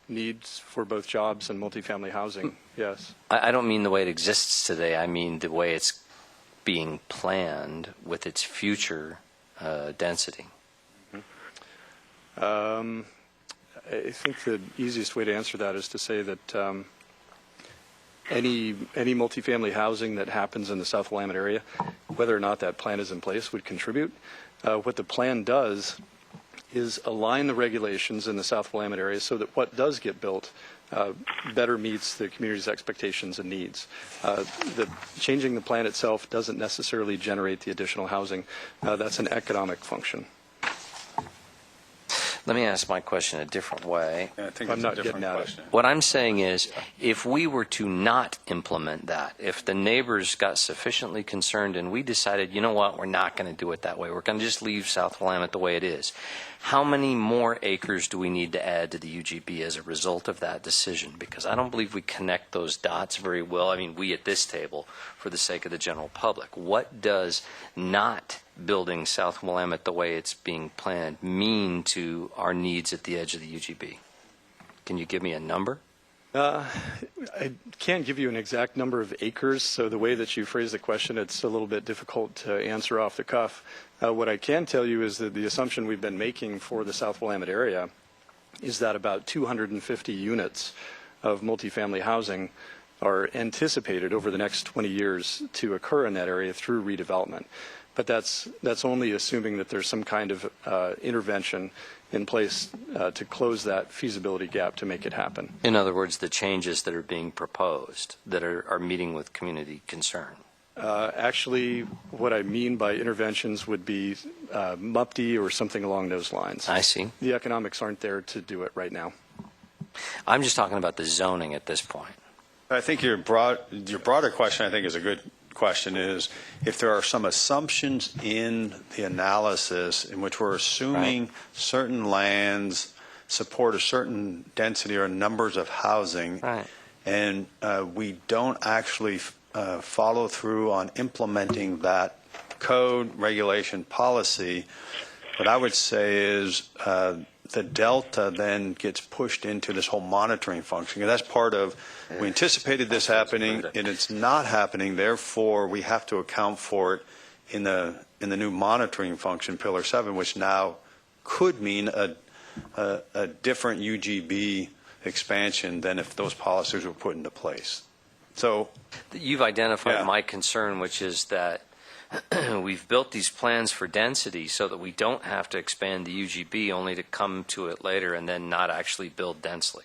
needs for both jobs and multifamily housing, yes. I don't mean the way it exists today. I mean the way it's being planned with its future density. I think the easiest way to answer that is to say that any multifamily housing that happens in the South Willamette area, whether or not that plan is in place, would contribute. What the plan does is align the regulations in the South Willamette area so that what does get built better meets the community's expectations and needs. Changing the plan itself doesn't necessarily generate the additional housing. That's an economic function. Let me ask my question a different way. I think I'm it's not a different getting at it. question. What I'm saying is, if we were to not implement that, if the neighbors got sufficiently concerned and we decided, you know what, we're not going to do it that way, we're going to just leave South Willamette the way it is, how many more acres do we need to add to the UGB as a result of that decision? Because I don't believe we connect those dots very well. I mean, we at this table, for the sake of the general public. What does not building South Willamette the way it's being planned mean to our needs at the edge of the UGB? Can you give me a number? I can't give you an exact number of acres, so the way that you phrase the question, it's a little bit difficult to answer off the cuff. What I can tell you is that the assumption we've been making for the South Willamette area is that about 250 units of multifamily housing are anticipated over the next 20 years to occur in that area through redevelopment. But that's only assuming that there's some kind of intervention in place to close that feasibility gap to make it happen. In other words, the changes that are being proposed that are meeting with community concern. Actually, what I mean by interventions would be MUPTI or something along those lines. I see. The economics aren't there to do it right now. I'm just talking about the zoning at this point. I think your broader question, I think, is a good question, is if there are some assumptions in the analysis in which we're assuming certain lands support a certain density or numbers of housing, and we don't actually follow through on implementing that code, regulation, policy, what I would say is the delta then gets pushed into this whole monitoring function. And that's part of, we anticipated this happening, and it's not happening. Therefore, we have to account for it in the new monitoring function, Pillar 7, which now could mean a different UGB expansion than if those policies were put into place. So you've identified my concern, which is that we've built these plans for density so that we don't have to expand the UGB only to come to it later and then not actually build densely.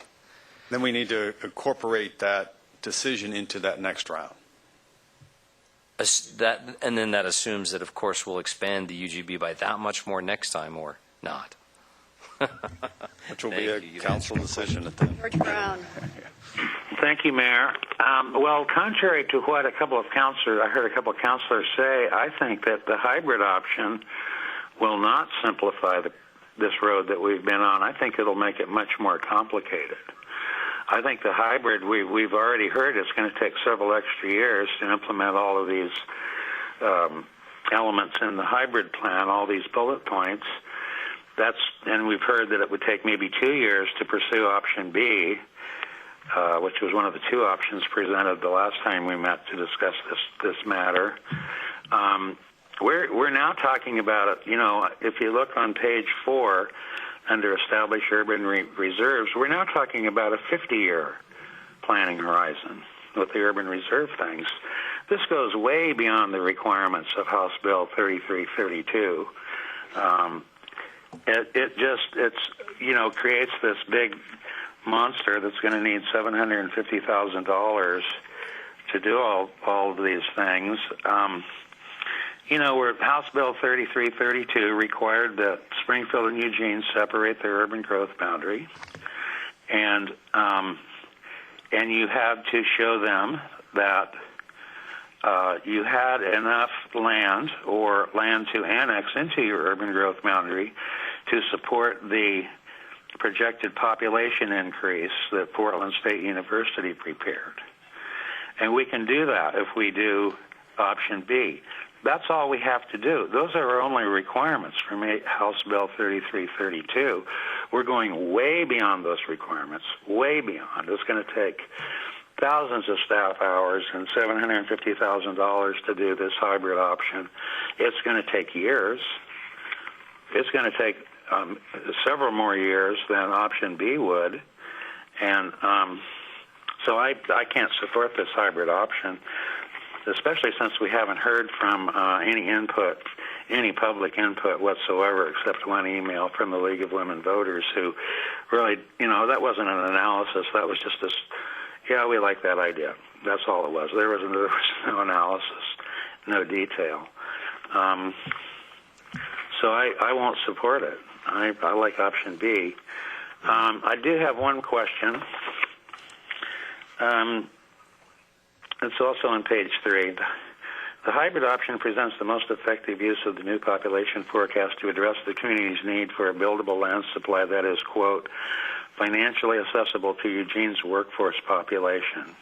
Then we need to incorporate that decision into that next round. And then that assumes that, of course, we'll expand the UGB by that much more next time or not. Which will be a council decision at then. George Brown. Thank you, Mayor. Well, contrary to what I heard a couple of councilors say, I think that the hybrid option will not simplify this road that we've been on. I think it'll make it much more complicated. I think the hybrid, we've already heard it's going to take several extra years to implement all of these elements in the hybrid plan, all these bullet points. And we've heard that it would take maybe 2 years to pursue option B, which was one of the two options presented the last time we met to discuss this matter. We're now talking about it. You know, if you look on page 4 under established urban reserves, we're now talking about a 50-year planning horizon with the urban reserve things. This goes way beyond the requirements of House Bill 3332. It creates this big monster that's going to need $750,000 to do all of these things. Where House Bill 3332 required that Springfield and Eugene separate their urban growth boundary, and you had to show them that you had enough land or land to annex into your urban growth boundary to support the projected population increase that Portland State University prepared. And we can do that if we do option B. That's all we have to do. Those are our only requirements from House Bill 3332. We're going way beyond those requirements, way beyond. It's going to take thousands of staff hours and $750,000 to do this hybrid option. It's going to take years. It's going to take several more years than option B would. And so I can't support this hybrid option, especially since we haven't heard from any public input whatsoever, except one email from the League of Women Voters who really, that wasn't an analysis. That was just this, yeah, we like that idea. That's all it was. There was no analysis, no detail. So I won't support it. I like option B. I do have one question. It's also on page 3. The hybrid option presents the most effective use of the new population forecast to address the community's need for a buildable land supply that is, quote, financially accessible to Eugene's workforce population.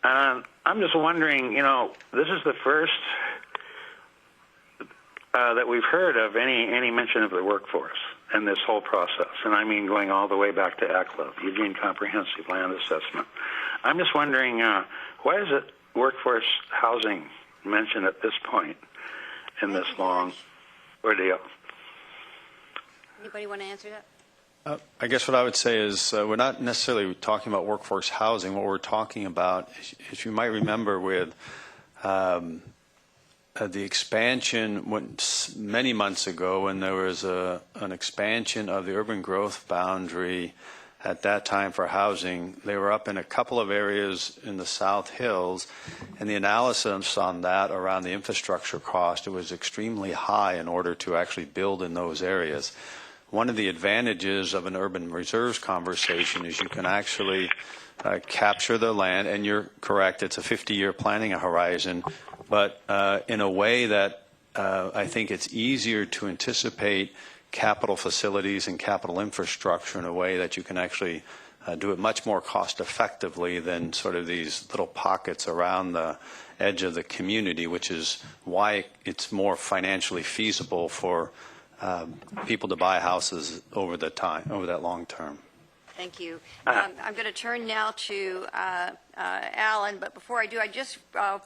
I'm just wondering, this is the first that we've heard of any mention of the workforce in this whole process, and I mean going all the way back to ECLA, Eugene Comprehensive Land Assessment. I'm just wondering, why is it workforce housing mentioned at this point in this long ordeal? Anybody want to answer that? I guess what I would say is we're not necessarily talking about workforce housing. What we're talking about, as you might remember with the expansion many months ago when there was an expansion of the urban growth boundary at that time for housing, they were up in a couple of areas in the South Hills, and the analysis on that around the infrastructure cost, it was extremely high in order to actually build in those areas. One of the advantages of an urban reserves conversation is you can actually capture the land, and you're correct, it's a 50-year planning horizon, but in a way that I think it's easier to anticipate capital facilities and capital infrastructure in a way that you can actually do it much more cost effectively than sort of these little pockets around the edge of the community, which is why it's more financially feasible for people to buy houses over that long term. Thank you. I'm going to turn now to Alan, but before I do, I just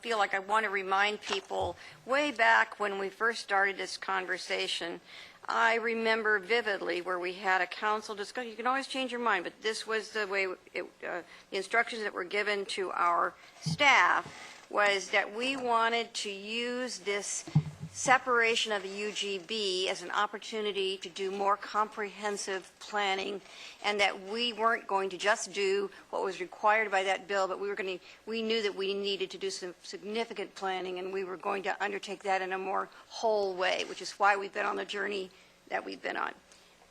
feel like I want to remind people, way back when we first started this conversation, I remember vividly where we had a council discussion. You can always change your mind, but this was the way the instructions that were given to our staff was that we wanted to use this separation of the UGB as an opportunity to do more comprehensive planning, and that we weren't going to just do what was required by that bill, but we knew that we needed to do some significant planning, and we were going to undertake that in a more whole way, which is why we've been on the journey that we've been on.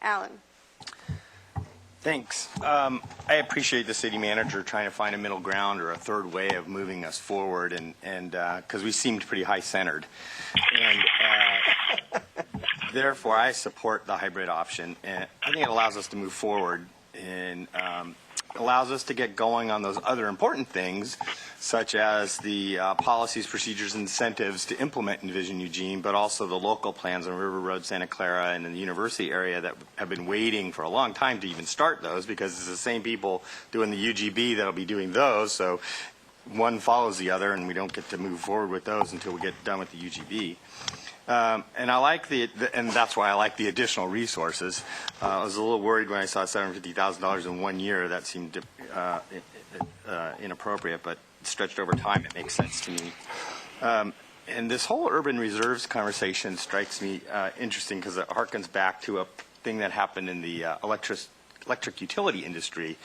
Alan. Thanks. I appreciate the city manager trying to find a middle ground or a third way of moving us forward, and because we seemed pretty high-centered. And therefore, I support the hybrid option, and I think it allows us to move forward and allows us to get going on those other important things, such as the policies, procedures, incentives to implement Envision Eugene, but also the local plans on River Road, Santa Clara, and in the university area that have been waiting for a long time to even start those, because it's the same people doing the UGB that'll be doing those, so one follows the other, and we don't get to move forward with those until we get done with the UGB. And I like and that's why I like the additional resources. I was a little worried when I saw $750,000 in 1 year. That seemed inappropriate, but stretched over time, it makes sense to me. And this whole urban reserves conversation strikes me interesting because it harkens back to a thing that happened in the electric utility industry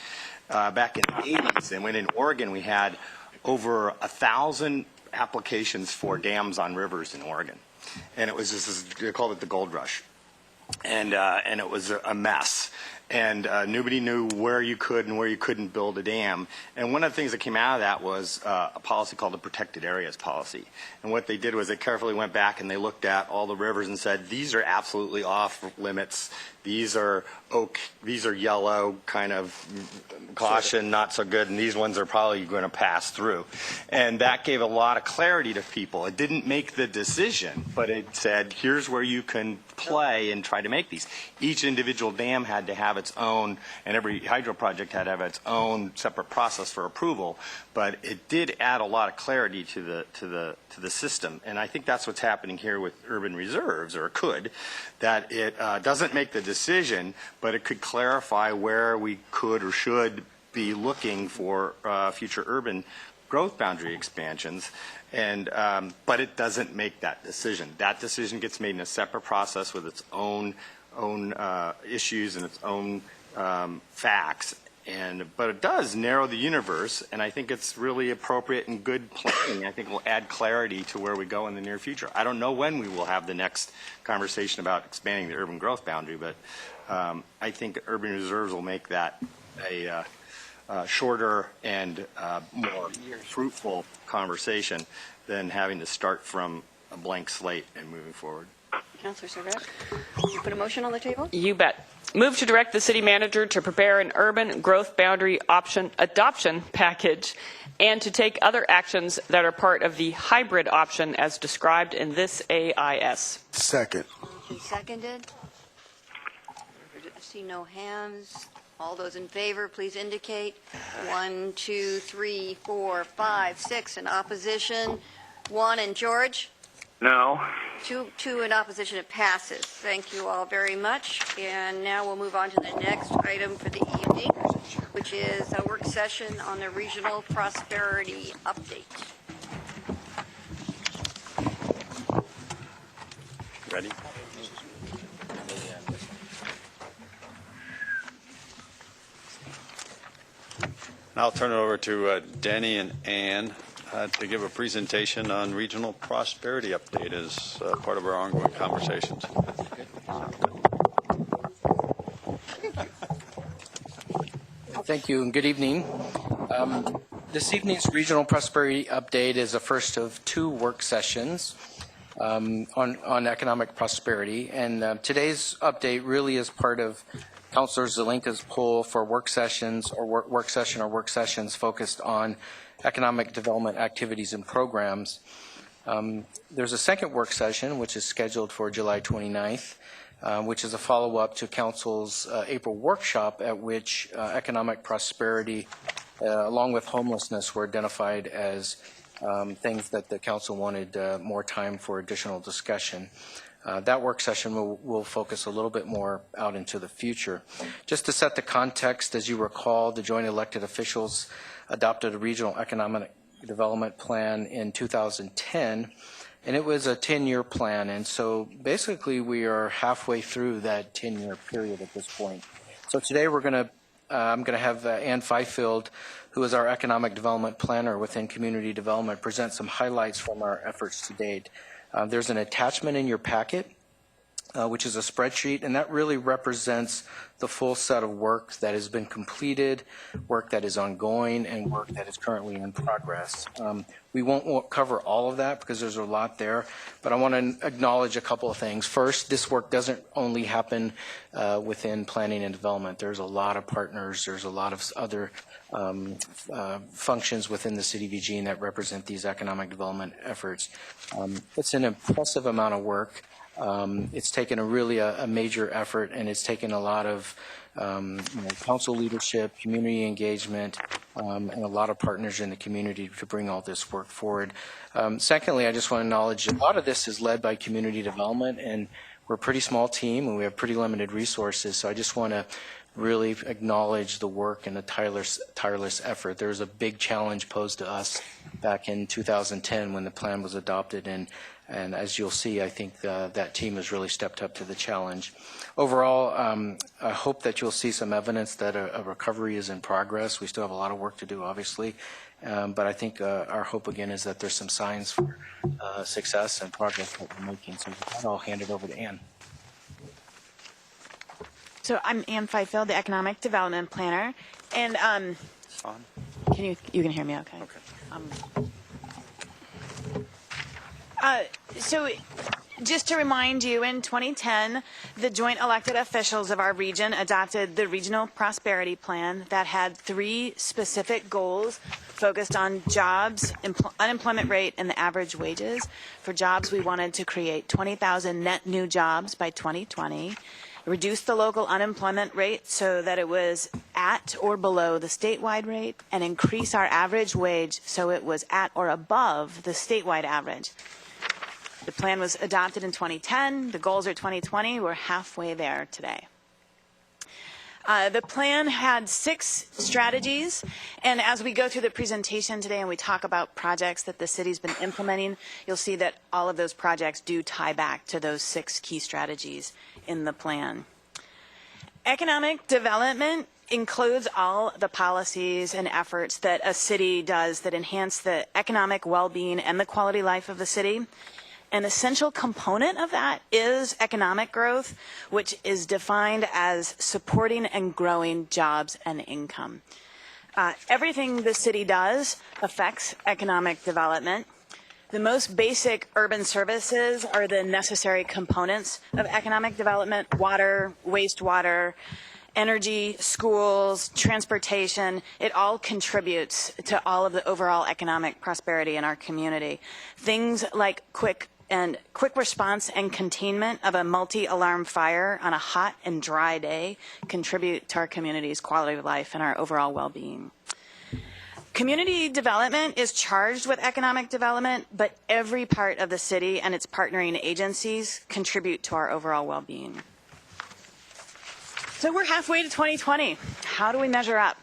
back in the 80s. And when in Oregon we had over 1,000 applications for dams on rivers in Oregon. And it was just, they called it the gold rush. And it was a mess. And nobody knew where you could and where you couldn't build a dam. And one of the things that came out of that was a policy called the Protected Areas Policy. And what they did was they carefully went back and they looked at all the rivers and said, these are absolutely off limits. These are these are yellow, kind of caution, not so good, and these ones are probably going to pass through. And that gave a lot of clarity to people. It didn't make the decision, but it said, here's where you can play and try to make these. Each individual dam had to have its own, and every hydro project had to have its own separate process for approval. But it did add a lot of clarity to the system, and I think that's what's happening here with urban reserves, or it could, that it doesn't make the decision, but it could clarify where we could or should be looking for future urban growth boundary expansions, and but it doesn't make that decision. That decision gets made in a separate process with its own issues and its own facts, But it does narrow the universe, and I think it's really appropriate and good planning. I think will add clarity to where we go in the near future. I don't know when we will have the next conversation about expanding the urban growth boundary, but I think urban reserves will make that a shorter and more fruitful conversation than having to start from a blank slate and moving forward. Councilor Surratt, you put a motion on the table? You bet. Move to direct the city manager to prepare an urban growth boundary adoption package and to take other actions that are part of the hybrid option as described in this AIS. Second. Seconded. I see no hands. All those in favor, please indicate. 1, 2, 3, 4, 5, 6 in opposition. 1 and George? No. Two in opposition, it passes. Thank you all very much. And now we'll move on to the next item for the evening, which is a work session on the regional prosperity update. Ready? I'll turn it over to Danny and Ann to give a presentation on regional prosperity update as part of our ongoing conversations. Thank you and good evening. This evening's regional prosperity update is the first of 2 work sessions on economic prosperity. And today's update really is part of Councilor Zelenka's poll for work sessions or work sessions focused on economic development activities and programs. There's a second work session, which is scheduled for July 29th, which is a follow-up to Council's April workshop at which economic prosperity, along with homelessness, were identified as things that the Council wanted more time for additional discussion. That work session will focus a little bit more out into the future. Just to set the context, as you recall, the joint elected officials adopted a regional economic development plan in 2010, and it was a 10-year plan. And so basically we are halfway through that 10-year period at this point. So today I'm going to have Ann Fifield, who is our economic development planner within community development, present some highlights from our efforts to date. There's an attachment in your packet, which is a spreadsheet, and that really represents the full set of work that has been completed, work that is ongoing, and work that is currently in progress. We won't cover all of that because there's a lot there, but I want to acknowledge a couple of things. First, this work doesn't only happen within planning and development. There's a lot of partners. There's a lot of other functions within the City of Eugene that represent these economic development efforts. It's an impressive amount of work. It's taken a major effort, and it's taken a lot of council leadership, community engagement, and a lot of partners in the community to bring all this work forward. Secondly, I just want to acknowledge a lot of this is led by community development, and we're a pretty small team, and we have pretty limited resources, so I just want to really acknowledge the work and the tireless effort. There was a big challenge posed to us back in 2010 when the plan was adopted, and as you'll see, I think that team has really stepped up to the challenge. Overall, I hope that you'll see some evidence that a recovery is in progress. We still have a lot of work to do, obviously, but I think our hope again is that there's some signs for success and progress that we're making. So with that, I'll hand it over to Ann. So I'm Ann Fifield, the Economic Development Planner, and you can hear me okay? Okay. So just to remind you, in 2010, the joint elected officials of our region adopted the Regional Prosperity Plan that had 3 specific goals focused on jobs, unemployment rate, and the average wages. For jobs, we wanted to create 20,000 net new jobs by 2020, reduce the local unemployment rate so that it was at or below the statewide rate, and increase our average wage so it was at or above the statewide average. The plan was adopted in 2010. The goals are 2020. We're halfway there today. The plan had 6 strategies, and as we go through the presentation today and we talk about projects that the city's been implementing, you'll see that all of those projects do tie back to those 6 key strategies in the plan. Economic development includes all the policies and efforts that a city does that enhance the economic well-being and the quality of life of the city. An essential component of that is economic growth, which is defined as supporting and growing jobs and income. Everything the city does affects economic development. The most basic urban services are the necessary components of economic development: water, wastewater, energy, schools, transportation. It all contributes to all of the overall economic prosperity in our community. Things like quick response and containment of a multi-alarm fire on a hot and dry day contribute to our community's quality of life and our overall well-being. Community development is charged with economic development, but every part of the city and its partnering agencies contribute to our overall well-being. So we're halfway to 2020. How do we measure up?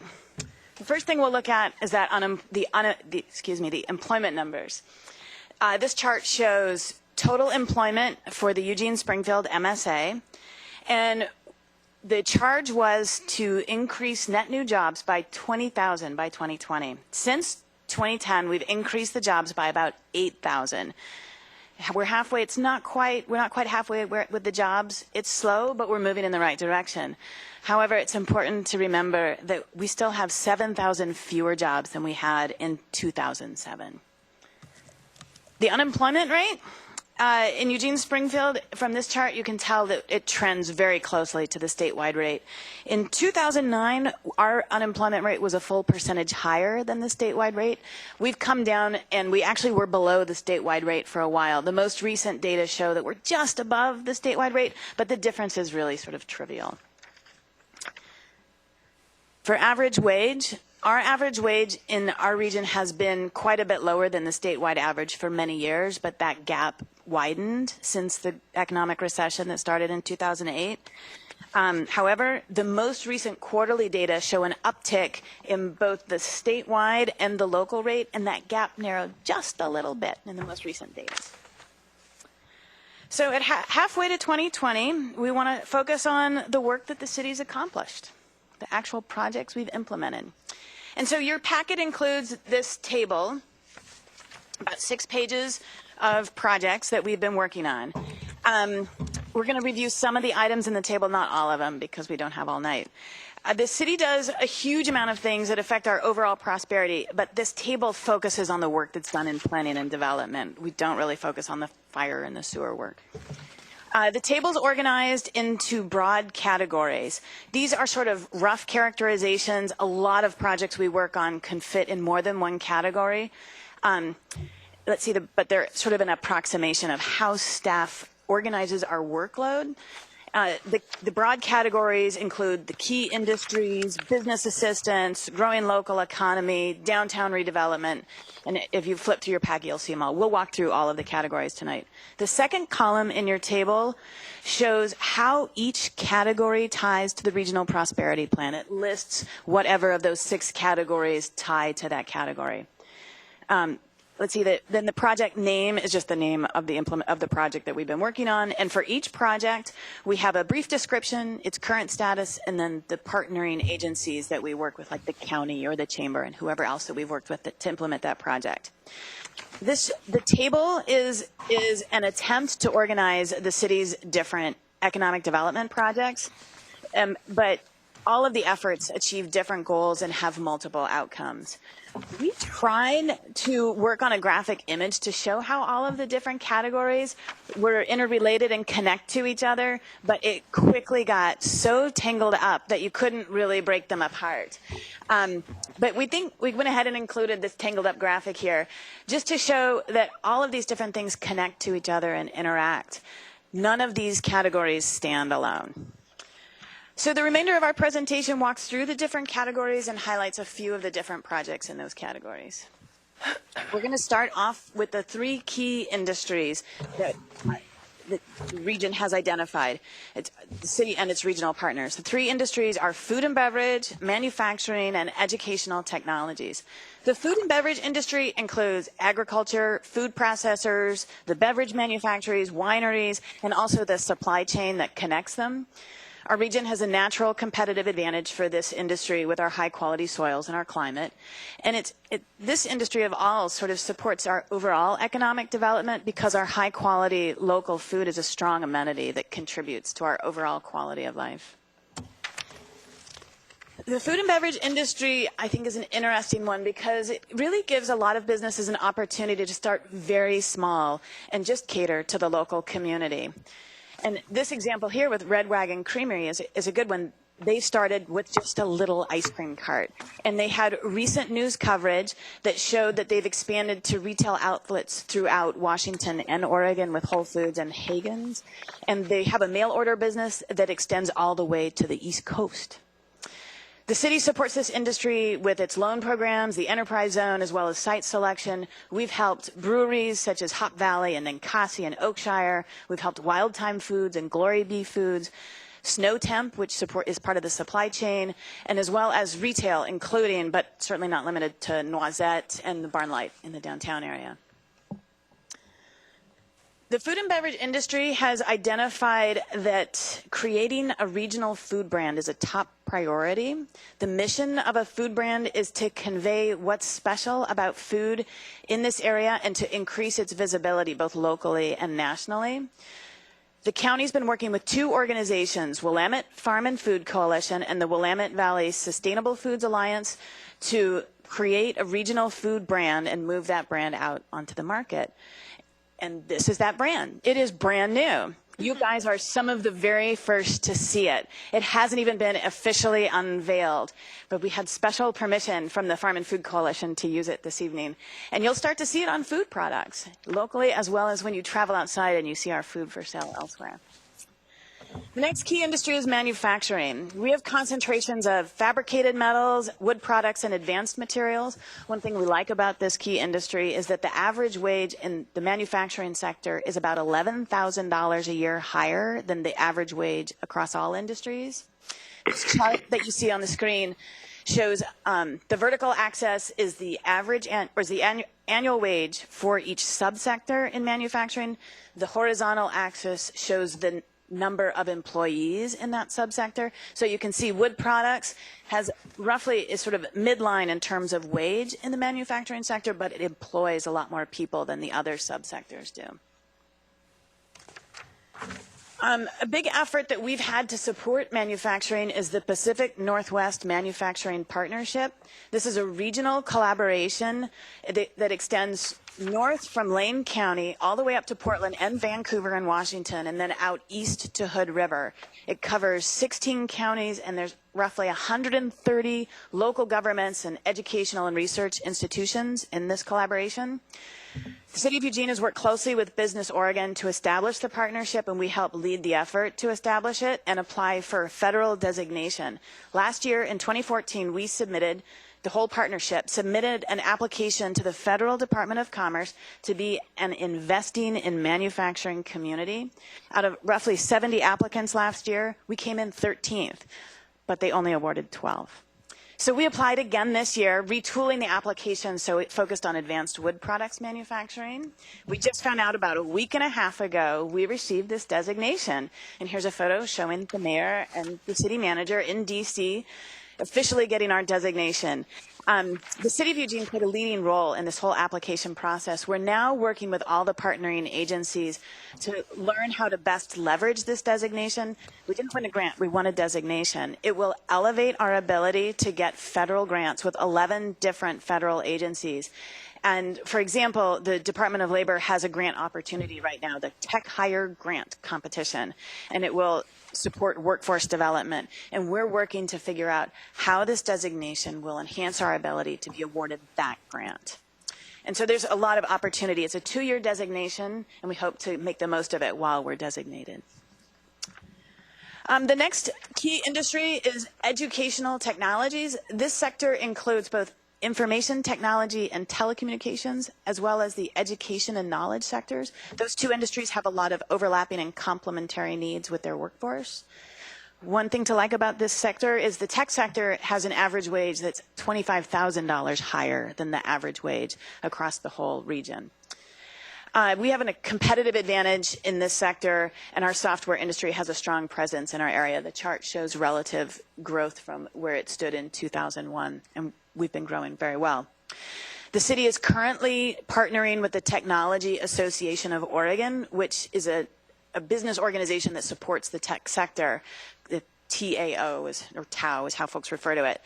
The first thing we'll look at is that the employment numbers. This chart shows total employment for the Eugene-Springfield MSA, and the charge was to increase net new jobs by 20,000 by 2020. Since 2010, we've increased the jobs by about 8,000. We're halfway. We're not quite halfway with the jobs. It's slow, but we're moving in the right direction. However, it's important to remember that we still have 7,000 fewer jobs than we had in 2007. The unemployment rate in Eugene-Springfield, from this chart, you can tell that it trends very closely to the statewide rate. In 2009, our unemployment rate was a full percentage higher than the statewide rate. We've come down, and we actually were below the statewide rate for a while. The most recent data show that we're just above the statewide rate, but the difference is really sort of trivial. For average wage, our average wage in our region has been quite a bit lower than the statewide average for many years, but that gap widened since the economic recession that started in 2008. However, the most recent quarterly data show an uptick in both the statewide and the local rate, and that gap narrowed just a little bit in the most recent data. So at halfway to 2020, we want to focus on the work that the city's accomplished, the actual projects we've implemented. And so your packet includes this table, about 6 pages of projects that we've been working on. We're going to review some of the items in the table, not all of them, because we don't have all night. The city does a huge amount of things that affect our overall prosperity, but this table focuses on the work that's done in planning and development. We don't really focus on the fire and the sewer work. The table's organized into broad categories. These are sort of rough characterizations. A lot of projects we work on can fit in more than one category. Let's see, but they're sort of an approximation of how staff organizes our workload. The broad categories include the key industries, business assistance, growing local economy, downtown redevelopment, and if you flip through your packet, you'll see them all. We'll walk through all of the categories tonight. The second column in your table shows how each category ties to the Regional Prosperity Plan. It lists whatever of those 6 categories tie to that category. Let's see, then the project name is just the name of the project that we've been working on. And for each project, we have a brief description, its current status, and then the partnering agencies that we work with, like the county or the chamber and whoever else that we've worked with to implement that project. The table is an attempt to organize the city's different economic development projects, but all of the efforts achieve different goals and have multiple outcomes. We tried to work on a graphic image to show how all of the different categories were interrelated and connect to each other, but it quickly got so tangled up that you couldn't really break them apart. But we went ahead and included this tangled up graphic here just to show that all of these different things connect to each other and interact. None of these categories stand alone. So the remainder of our presentation walks through the different categories and highlights a few of the different projects in those categories. We're going to start off with the 3 key industries that the region has identified. It's the city and its regional partners. The 3 industries are food and beverage, manufacturing, and educational technologies. The food and beverage industry includes agriculture, food processors, the beverage manufacturers, wineries, and also the supply chain that connects them. Our region has a natural competitive advantage for this industry with our high-quality soils and our climate. And this industry of all sort of supports our overall economic development because our high-quality local food is a strong amenity that contributes to our overall quality of life. The food and beverage industry, I think, is an interesting one because it really gives a lot of businesses an opportunity to start very small and just cater to the local community. And this example here with Red Wagon Creamery is a good one. They started with just a little ice cream cart. And they had recent news coverage that showed that they've expanded to retail outlets throughout Washington and Oregon with Whole Foods and Haggen's. And they have a mail order business that extends all the way to the East Coast. The city supports this industry with its loan programs, the enterprise zone, as well as site selection. We've helped breweries such as Hop Valley and Ninkasi and Oakshire. We've helped Wild Time Foods and Glory Bee Foods, Snow Temp, which is part of the supply chain, and as well as retail, including, but certainly not limited to, Noisette and the Barn Light in the downtown area. The food and beverage industry has identified that creating a regional food brand is a top priority. The mission of a food brand is to convey what's special about food in this area and to increase its visibility both locally and nationally. The county's been working with two organizations, Willamette Farm and Food Coalition and the Willamette Valley Sustainable Foods Alliance, to create a regional food brand and move that brand out onto the market. And this is that brand. It is brand new. You guys are some of the very first to see it. It hasn't even been officially unveiled, but we had special permission from the Farm and Food Coalition to use it this evening. And you'll start to see it on food products, locally as well as when you travel outside and you see our food for sale elsewhere. The next key industry is manufacturing. We have concentrations of fabricated metals, wood products, and advanced materials. One thing we like about this key industry is that the average wage in the manufacturing sector is about $11,000 a year higher than the average wage across all industries. This chart that you see on the screen shows the vertical axis is the average annual wage for each subsector in manufacturing. The horizontal axis shows the number of employees in that subsector. So you can see wood products has roughly is sort of midline in terms of wage in the manufacturing sector, but it employs a lot more people than the other subsectors do. A big effort that we've had to support manufacturing is the Pacific Northwest Manufacturing Partnership. This is a regional collaboration that extends north from Lane County all the way up to Portland and Vancouver and Washington, and then out east to Hood River. It covers 16 counties, and there's roughly 130 local governments and educational and research institutions in this collaboration. The City of Eugene has worked closely with Business Oregon to establish the partnership, and we helped lead the effort to establish it and apply for federal designation. Last year, in 2014, we submitted the whole partnership submitted an application to the Federal Department of Commerce to be an investing in manufacturing community. Out of roughly 70 applicants last year, we came in 13th, but they only awarded 12. So we applied again this year, retooling the application so it focused on advanced wood products manufacturing. We just found out about a week and a half ago we received this designation. And here's a photo showing the mayor and the city manager in D.C. officially getting our designation. The City of Eugene played a leading role in this whole application process. We're now working with all the partnering agencies to learn how to best leverage this designation. We didn't win a grant, we won a designation. It will elevate our ability to get federal grants with 11 different federal agencies. And for example, the Department of Labor has a grant opportunity right now, the Tech Hire Grant Competition, and it will support workforce development. And we're working to figure out how this designation will enhance our ability to be awarded that grant. And so there's a lot of opportunity. It's a 2-year designation, and we hope to make the most of it while we're designated. The next key industry is educational technologies. This sector includes both information technology and telecommunications, as well as the education and knowledge sectors. Those two industries have a lot of overlapping and complementary needs with their workforce. One thing to like about this sector is the tech sector has an average wage that's $25,000 higher than the average wage across the whole region. We have a competitive advantage in this sector, and our software industry has a strong presence in our area. The chart shows relative growth from where it stood in 2001, and we've been growing very well. The city is currently partnering with the Technology Association of Oregon, which is a business organization that supports the tech sector. The TAO or TAO is how folks refer to it.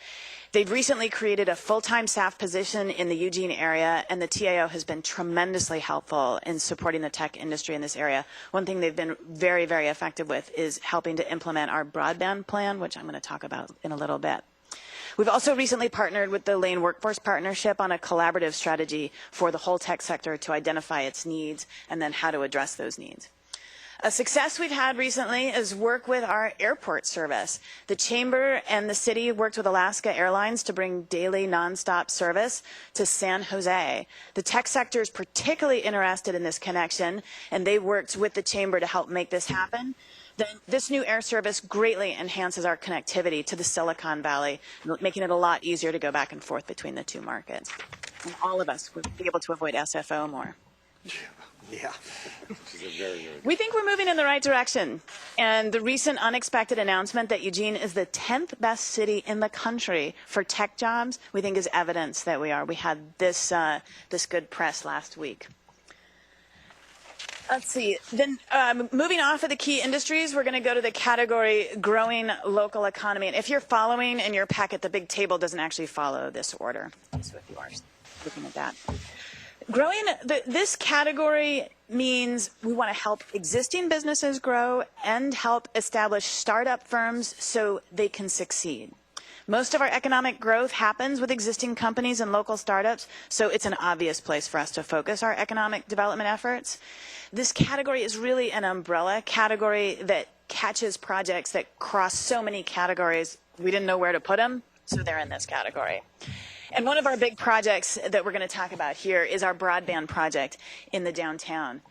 They've recently created a full-time staff position in the Eugene area, and the TAO has been tremendously helpful in supporting the tech industry in this area. One thing they've been very, very effective with is helping to implement our broadband plan, which I'm going to talk about in a little bit. We've also recently partnered with the Lane Workforce Partnership on a collaborative strategy for the whole tech sector to identify its needs and then how to address those needs. A success we've had recently is work with our airport service. The Chamber and the city worked with Alaska Airlines to bring daily nonstop service to San Jose. The tech sector is particularly interested in this connection, and they worked with the Chamber to help make this happen. Then this new air service greatly enhances our connectivity to the Silicon Valley, making it a lot easier to go back and forth between the two markets. And all of us would be able to avoid SFO more. Yeah. We think we're moving in the right direction. And the recent unexpected announcement that Eugene is the 10th best city in the country for tech jobs, we think is evidence that we are. We had this good press last week. Let's see. Then moving off of the key industries, we're going to go to the category growing local economy. And if you're following in your packet, the big table doesn't actually follow this order. So if you are looking at that. Growing, this category means we want to help existing businesses grow and help establish startup firms so they can succeed. Most of our economic growth happens with existing companies and local startups, so it's an obvious place for us to focus our economic development efforts. This category is really an umbrella category that catches projects that cross so many categories. We didn't know where to put them, so they're in this category. And one of our big projects that we're going to talk about here is our broadband project in the downtown.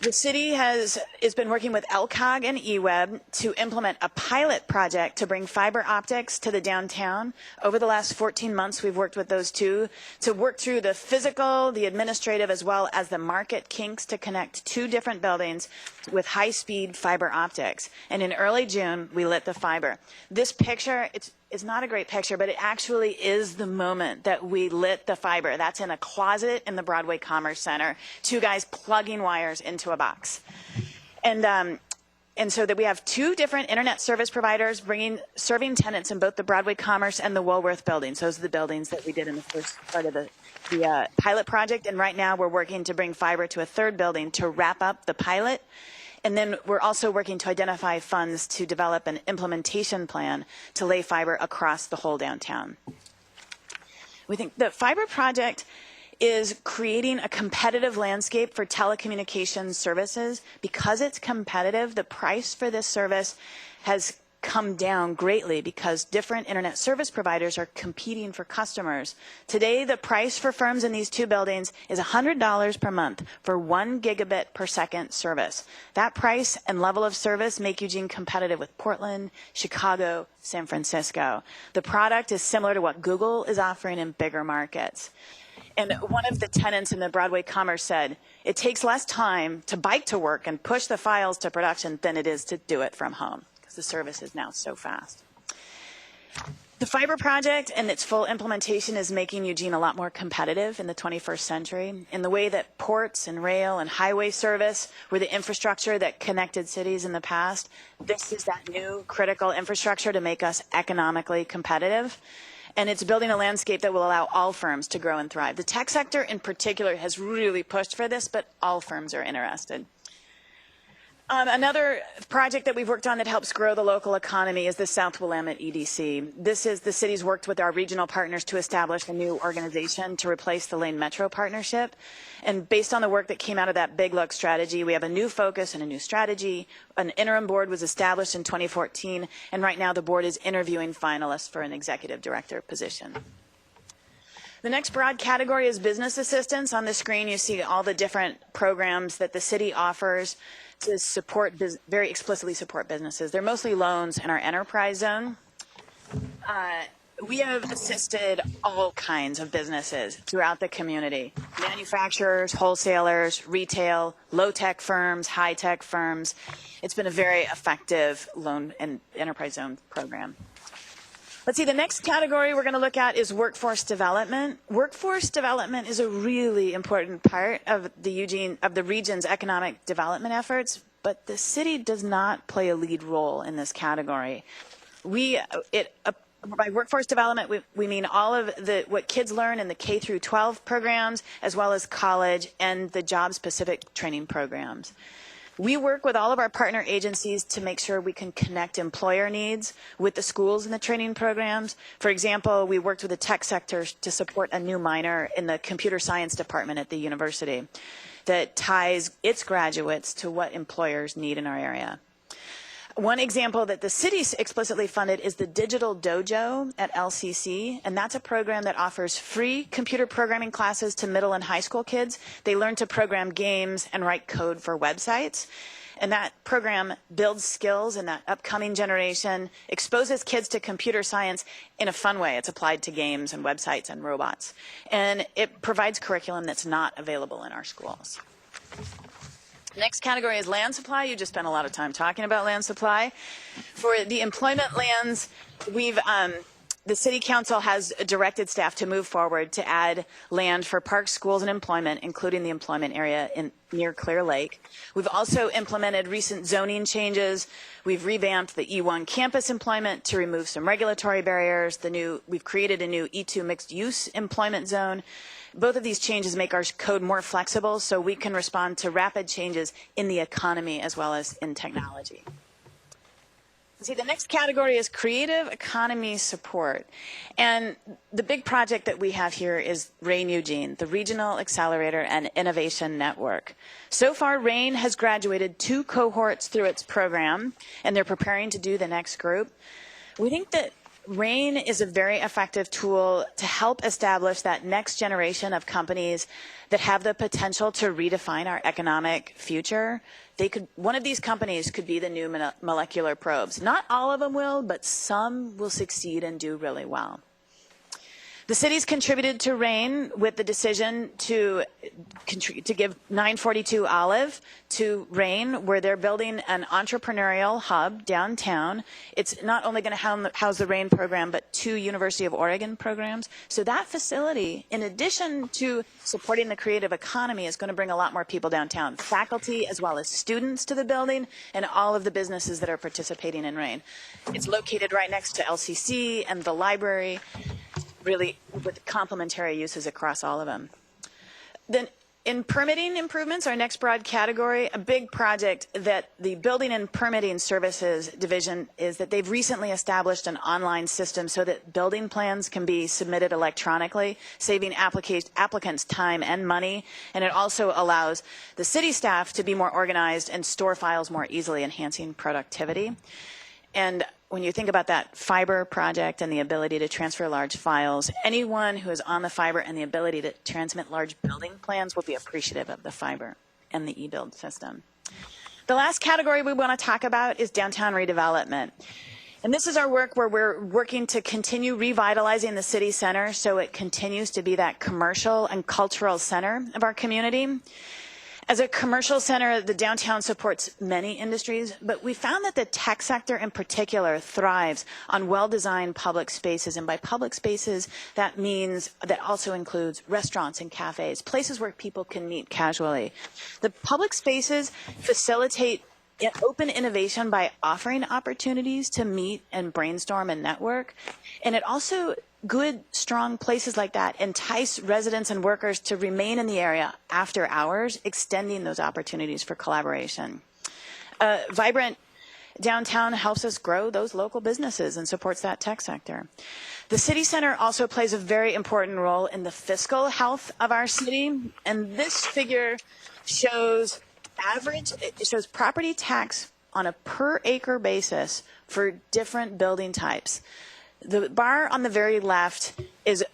The city has been working with LCOG and eWeb to implement a pilot project to bring fiber optics to the downtown. Over the last 14 months, we've worked with those two to work through the physical, the administrative, as well as the market kinks to connect two different buildings with high-speed fiber optics. And in early June, we lit the fiber. This picture, it's not a great picture, but it actually is the moment that we lit the fiber. That's in a closet in the Broadway Commerce Center. Two guys plugging wires into a box. And so that we have two different internet service providers serving tenants in both the Broadway Commerce and the Woolworth buildings. Those are the buildings that we did in the first part of the pilot project. And right now we're working to bring fiber to a third building to wrap up the pilot. And then we're also working to identify funds to develop an implementation plan to lay fiber across the whole downtown. We think the fiber project is creating a competitive landscape for telecommunications services. Because it's competitive, the price for this service has come down greatly because different internet service providers are competing for customers. Today, the price for firms in these two buildings is $100 per month for 1 gigabit per second service. That price and level of service make Eugene competitive with Portland, Chicago, San Francisco. The product is similar to what Google is offering in bigger markets. And one of the tenants in the Broadway Commerce said, it takes less time to bike to work and push the files to production than it is to do it from home. The service is now so fast. The fiber project and its full implementation is making Eugene a lot more competitive in the 21st century in the way that ports and rail and highway service were the infrastructure that connected cities in the past. This is that new critical infrastructure to make us economically competitive. And it's building a landscape that will allow all firms to grow and thrive. The tech sector in particular has really pushed for this, but all firms are interested. Another project that we've worked on that helps grow the local economy is the South Willamette EDC. This is the city's worked with our regional partners to establish a new organization to replace the Lane Metro partnership. And based on the work that came out of that Big Look strategy, we have a new focus and a new strategy. An interim board was established in 2014, and right now the board is interviewing finalists for an executive director position. The next broad category is business assistance. On the screen, you see all the different programs that the city offers to support, very explicitly support businesses. They're mostly loans in our enterprise zone. we have assisted all kinds of businesses throughout the community. Manufacturers, wholesalers, retail, low-tech firms, high-tech firms. It's been a very effective loan and enterprise zone program. Let's see, the next category we're going to look at is workforce development. Workforce development is a really important part of the region's economic development efforts, but the city does not play a lead role in this category. By workforce development, we mean all of what kids learn in the K through 12 programs, as well as college and the job-specific training programs. We work with all of our partner agencies to make sure we can connect employer needs with the schools and the training programs. For example, we worked with the tech sector to support a new minor in the computer science department at the university that ties its graduates to what employers need in our area. One example that the city explicitly funded is the Digital Dojo at LCC, and that's a program that offers free computer programming classes to middle and high school kids. They learn to program games and write code for websites. And that program builds skills in that upcoming generation, exposes kids to computer science in a fun way. It's applied to games and websites and robots. And it provides curriculum that's not available in our schools. Next category is land supply. You just spent a lot of time talking about land supply. For the employment lands, the City Council has directed staff to move forward to add land for parks, schools, and employment, including the employment area near Clear Lake. We've also implemented recent zoning changes. We've revamped the E1 campus employment to remove some regulatory barriers. We've created a new E2 mixed-use employment zone. Both of these changes make our code more flexible so we can respond to rapid changes in the economy as well as in technology. See, the next category is creative economy support. And the big project that we have here is RAIN Eugene, the Regional Accelerator and Innovation Network. So far, RAIN has graduated 2 cohorts through its program, and they're preparing to do the next group. We think that RAIN is a very effective tool to help establish that next generation of companies that have the potential to redefine our economic future. One of these companies could be the new molecular probes. Not all of them will, but some will succeed and do really well. The city's contributed to RAIN with the decision to give 942 Olive to RAIN, where they're building an entrepreneurial hub downtown. It's not only going to house the RAIN program, but 2 University of Oregon programs. So that facility, in addition to supporting the creative economy, is going to bring a lot more people downtown, faculty as well as students to the building, and all of the businesses that are participating in RAIN. It's located right next to LCC and the library, really with complementary uses across all of them. Then in permitting improvements, our next broad category, a big project that the Building and Permitting Services Division is that they've recently established an online system so that building plans can be submitted electronically, saving applicants time and money. And it also allows the city staff to be more organized and store files more easily, enhancing productivity. And when you think about that fiber project and the ability to transfer large files, anyone who is on the fiber and the ability to transmit large building plans will be appreciative of the fiber and the e-build system. The last category we want to talk about is downtown redevelopment. And this is our work where we're working to continue revitalizing the city center so it continues to be that commercial and cultural center of our community. As a commercial center, the downtown supports many industries, but we found that the tech sector in particular thrives on well-designed public spaces. And by public spaces, that also includes restaurants and cafes, places where people can meet casually. The public spaces facilitate open innovation by offering opportunities to meet and brainstorm and network. And it also good, strong places like that entice residents and workers to remain in the area after hours, extending those opportunities for collaboration. Vibrant downtown helps us grow those local businesses and supports that tech sector. The city center also plays a very important role in the fiscal health of our city, and this figure shows property tax on a per acre basis for different building types. The bar on the very left is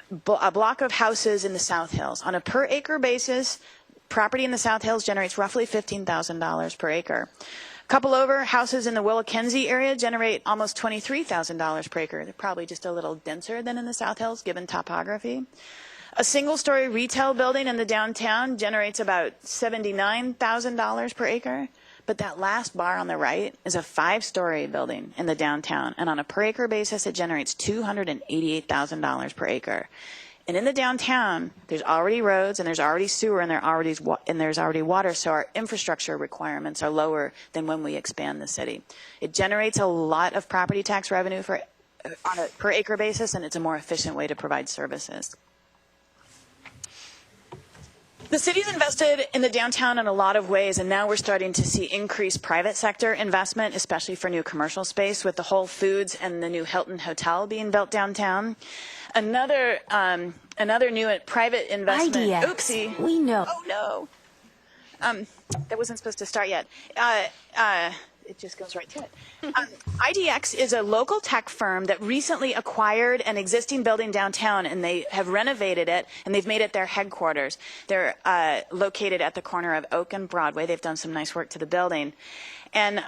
a block of houses in the South Hills. On a per acre basis, property in the South Hills generates roughly $15,000 per acre. Couple over, houses in the Willackenzie area generate almost $23,000 per acre. They're probably just a little denser than in the South Hills, given topography. A single-story retail building in the downtown generates about $79,000 per acre. But that last bar on the right is a 5-story building in the downtown, and on a per-acre basis, it generates $288,000 per acre. And in the downtown, there's already roads, and there's already sewer, and there's already water, so our infrastructure requirements are lower than when we expand the city. It generates a lot of property tax revenue on a per-acre basis, and it's a more efficient way to provide services. The city's invested in the downtown in a lot of ways, and now we're starting to see increased private sector investment, especially for new commercial space, with the Whole Foods and the new Hilton Hotel being built downtown. Another new private investment. IDX. Oopsie. We know. Oh no. That wasn't supposed to start yet. It just goes right to it. IDX is a local tech firm that recently acquired an existing building downtown, and they have renovated it, and they've made it their headquarters. They're located at the corner of Oak and Broadway. They've done some nice work to the building. And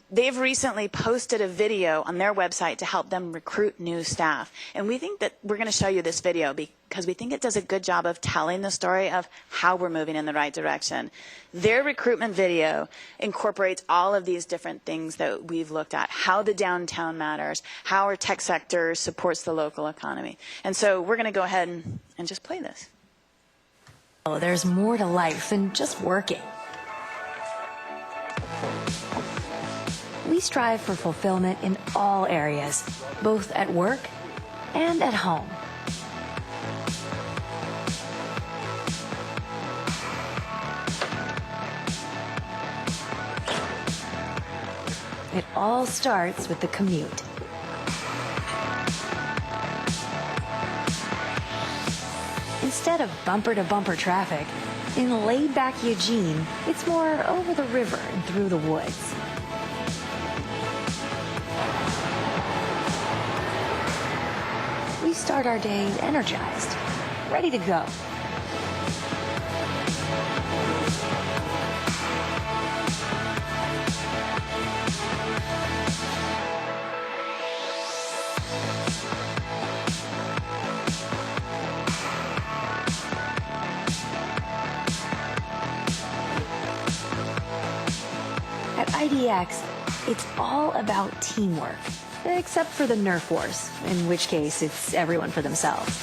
they've recently posted a video on their website to help them recruit new staff. And we think that we're going to show you this video because we think it does a good job of telling the story of how we're moving in the right direction. Their recruitment video incorporates all of these different things that we've looked at, how the downtown matters, how our tech sector supports the local economy. And so we're going to go ahead and just play this. There's more to life than just working. We strive for fulfillment in all areas, both at work and at home. It all starts with the commute. Instead of bumper-to-bumper traffic, in laid-back Eugene, it's more over the river and through the woods. We start our day energized, ready to go. At IDX, it's all about teamwork. Except for the Nerf Wars, in which case it's everyone for themselves.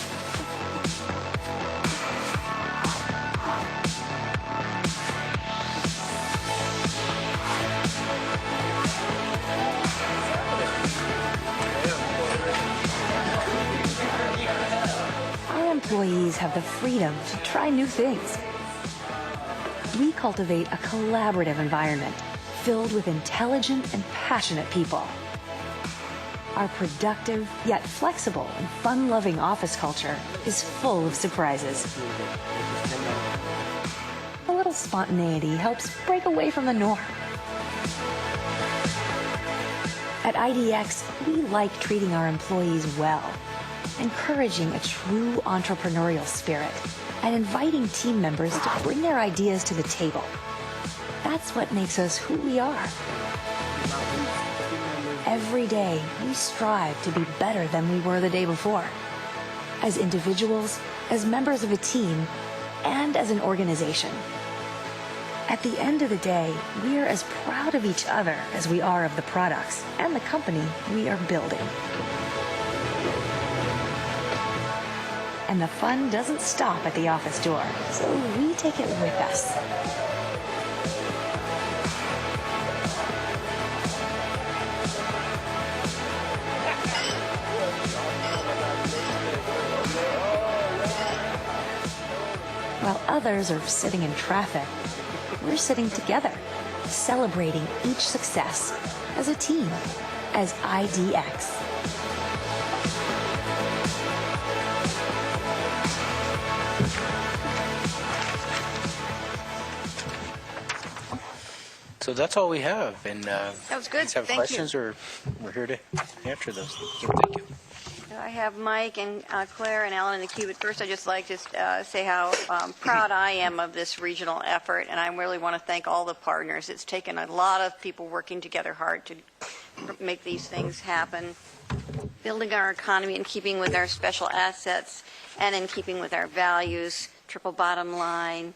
Our employees have the freedom to try new things. We cultivate a collaborative environment filled with intelligent and passionate people. Our productive, yet flexible and fun-loving office culture is full of surprises. A little spontaneity helps break away from the norm. At IDX, we like treating our employees well, encouraging a true entrepreneurial spirit, and inviting team members to bring their ideas to the table. That's what makes us who we are. Every day, we strive to be better than we were the day before. As individuals, as members of a team, and as an organization. At the end of the day, we are as proud of each other as we are of the products and the company we are building. And the fun doesn't stop at the office door, so we take it with us. While others are sitting in traffic, we're sitting together, celebrating each success as a team, as IDX. So that's all we have. And That was good. if you have Thank questions, you. we're here to answer those. So thank you. So I have Mike and Claire and Alan in the queue, but first I'd just like to say how proud I am of this regional effort, and I really want to thank all the partners. It's taken a lot of people working together hard to make these things happen, building our economy in keeping with our special assets and in keeping with our values, triple bottom line.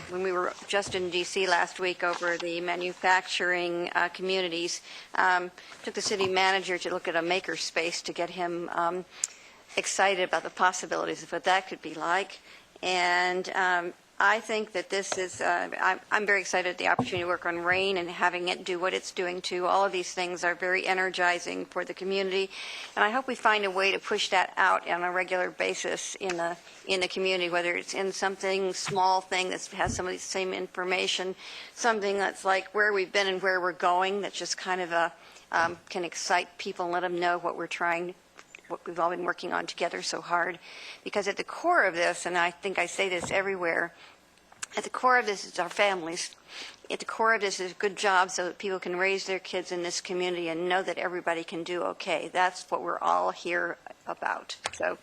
When we were just in D.C. last week over the manufacturing communities, took the city manager to look at a maker space to get him excited about the possibilities of what that could be like. And I think that this is, I'm very excited at the opportunity to work on RAIN and having it do what it's doing too. All of these things are very energizing for the community, and I hope we find a way to push that out on a regular basis in the community, whether it's in something small thing that has some of the same information, something that's like where we've been and where we're going, that just kind of can excite people and let them know what we've all been working on together so hard. Because at the core of this, and I think I say this everywhere, at the core of this is our families. At the core of this is good jobs so that people can raise their kids in this community and know that everybody can do okay. That's what we're all here about. So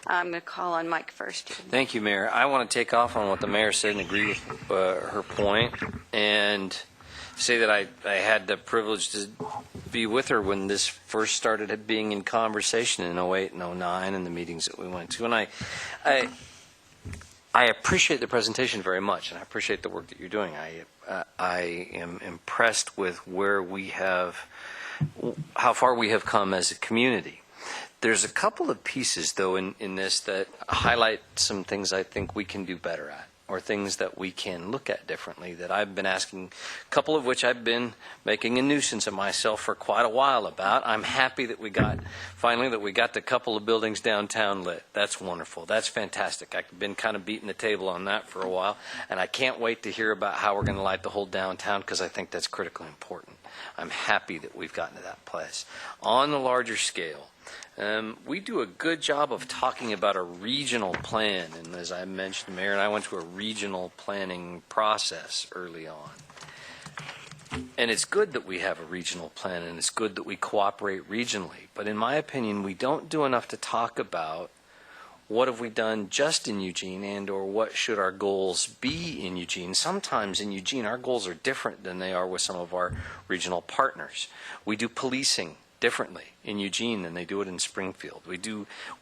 I'm going to call on Mike first. Thank you, Mayor. I want to take off on what the mayor said and agree with her point, and say that I had the privilege to be with her when this first started being in conversation in 08 and 09 and the meetings that we went to. And I appreciate the presentation very much, and I appreciate the work that you're doing. I am impressed with how far we have come as a community. There's a couple of pieces, though, in this that highlight some things I think we can do better at, or things that we can look at differently that I've been asking, a couple of which I've been making a nuisance of myself for quite a while about. I'm happy that we got the couple of buildings downtown lit. That's wonderful. That's fantastic. I've been kind of beating the table on that for a while, and I can't wait to hear about how we're going to light the whole downtown, because I think that's critically important. I'm happy that we've gotten to that place. On the larger scale, we do a good job of talking about a regional plan, and as I mentioned, Mayor and I went to a regional planning process early on. And it's good that we have a regional plan, and it's good that we cooperate regionally, but in my opinion, we don't do enough to talk about what have we done just in Eugene, and or what should our goals be in Eugene. Sometimes in Eugene, our goals are different than they are with some of our regional partners. We do policing differently in Eugene than they do it in Springfield.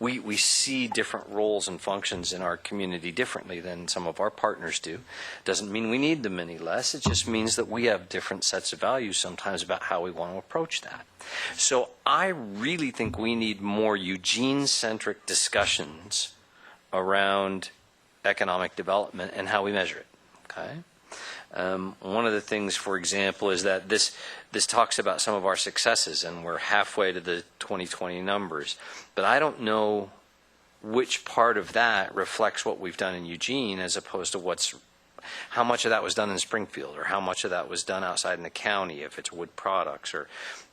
We see different roles and functions in our community differently than some of our partners do. Doesn't mean we need them any less. It just means that we have different sets of values sometimes about how we want to approach that. So I really think we need more Eugene-centric discussions around economic development and how we measure it. Okay. One of the things, for example, is that this talks about some of our successes, and we're halfway to the 2020 numbers. But I don't know which part of that reflects what we've done in Eugene as opposed to how much of that was done in Springfield, or how much of that was done outside in the county if it's wood products.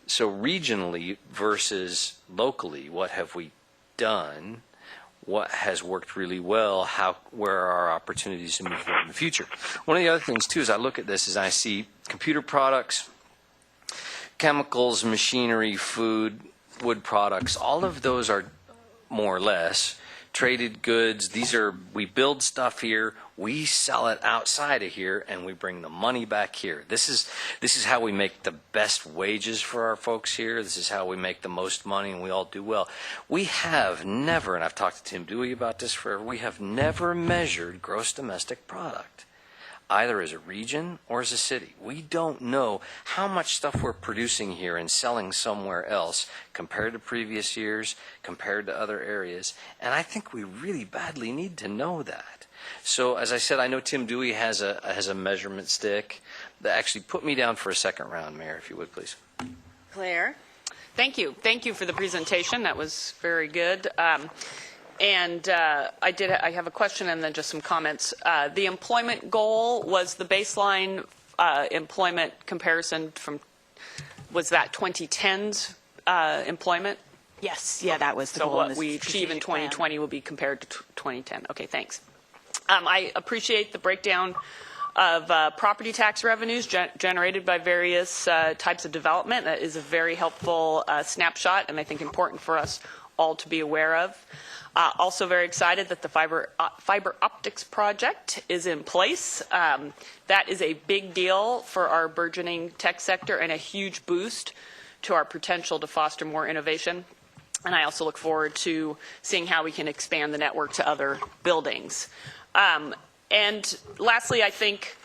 So regionally versus locally, what have we done? What has worked really well, where are our opportunities to move forward in the future. One of the other things, too, as I look at this, is I see computer products, chemicals, machinery, food, wood products. All of those are more or less traded goods. We build stuff here, we sell it outside of here, and we bring the money back here. This is how we make the best wages for our folks here. This is how we make the most money, and we all do well. We have never, and I've talked to Tim Dewey about this forever, we have never measured gross domestic product, either as a region or as a city. We don't know how much stuff we're producing here and selling somewhere else compared to previous years, compared to other areas, and I think we really badly need to know that. So, as I said, I know Tim Dewey has a measurement stick. Actually, put me down for a second round, Mayor, if you would, please. Claire? Thank you. Thank you for the presentation. That was very good. And I have a question and then just some comments. The employment goal was the baseline employment comparison was that 2010's employment? Yes, yeah, that was the goal. So goal what we achieve in 2020 will be compared to 2010. Okay, thanks. I appreciate the breakdown of property tax revenues generated by various types of development. That is a very helpful snapshot, and I think important for us all to be aware of. Also very excited that the fiber optics project is in place. That is a big deal for our burgeoning tech sector and a huge boost to our potential to foster more innovation. And I also look forward to seeing how we can expand the network to other buildings. And lastly, I think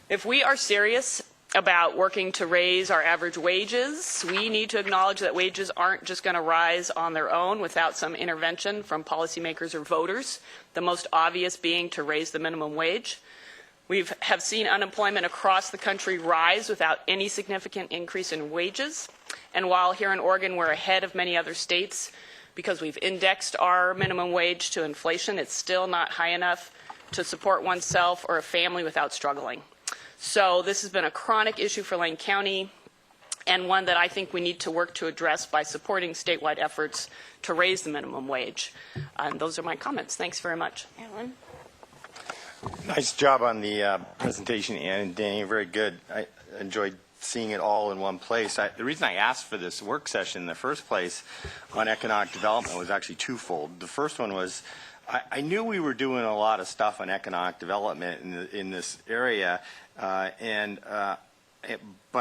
if we are serious about working to raise our average wages, we need to acknowledge that wages aren't just going to rise on their own without some intervention from policymakers or voters, the most obvious being to raise the minimum wage. We have seen unemployment across the country rise without any significant increase in wages. And while here in Oregon we're ahead of many other states because we've indexed our minimum wage to inflation, it's still not high enough to support oneself or a family without struggling. So this has been a chronic issue for Lane County, and one that I think we need to work to address by supporting statewide efforts to raise the minimum wage. And those are my comments. Thanks very much. Alan? Nice job on the presentation, Ann and Danny. Very good. I enjoyed seeing it all in one place. The reason I asked for this work session in the first place on economic development was actually twofold. The first one was I knew we were doing a lot of stuff on economic development in this area, but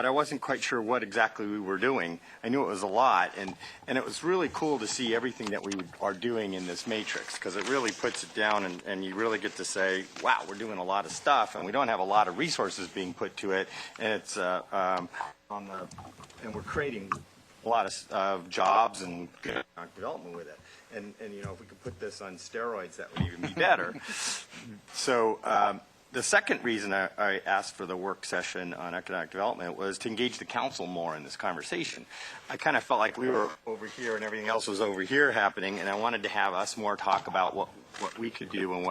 I wasn't quite sure what exactly we were doing. I knew it was a lot, and it was really cool to see everything that we are doing in this matrix, because it really puts it down, and you really get to say, wow, we're doing a lot of stuff, and we don't have a lot of resources being put to it, and it's and we're creating a lot of jobs and economic development with it. And you know, if we could put this on steroids, that would even be better. So the second reason I asked for the work session on economic development was to engage the council more in this conversation. I kind of felt like we were over here and everything else was over here happening, and I wanted to have us more talk about what we could do and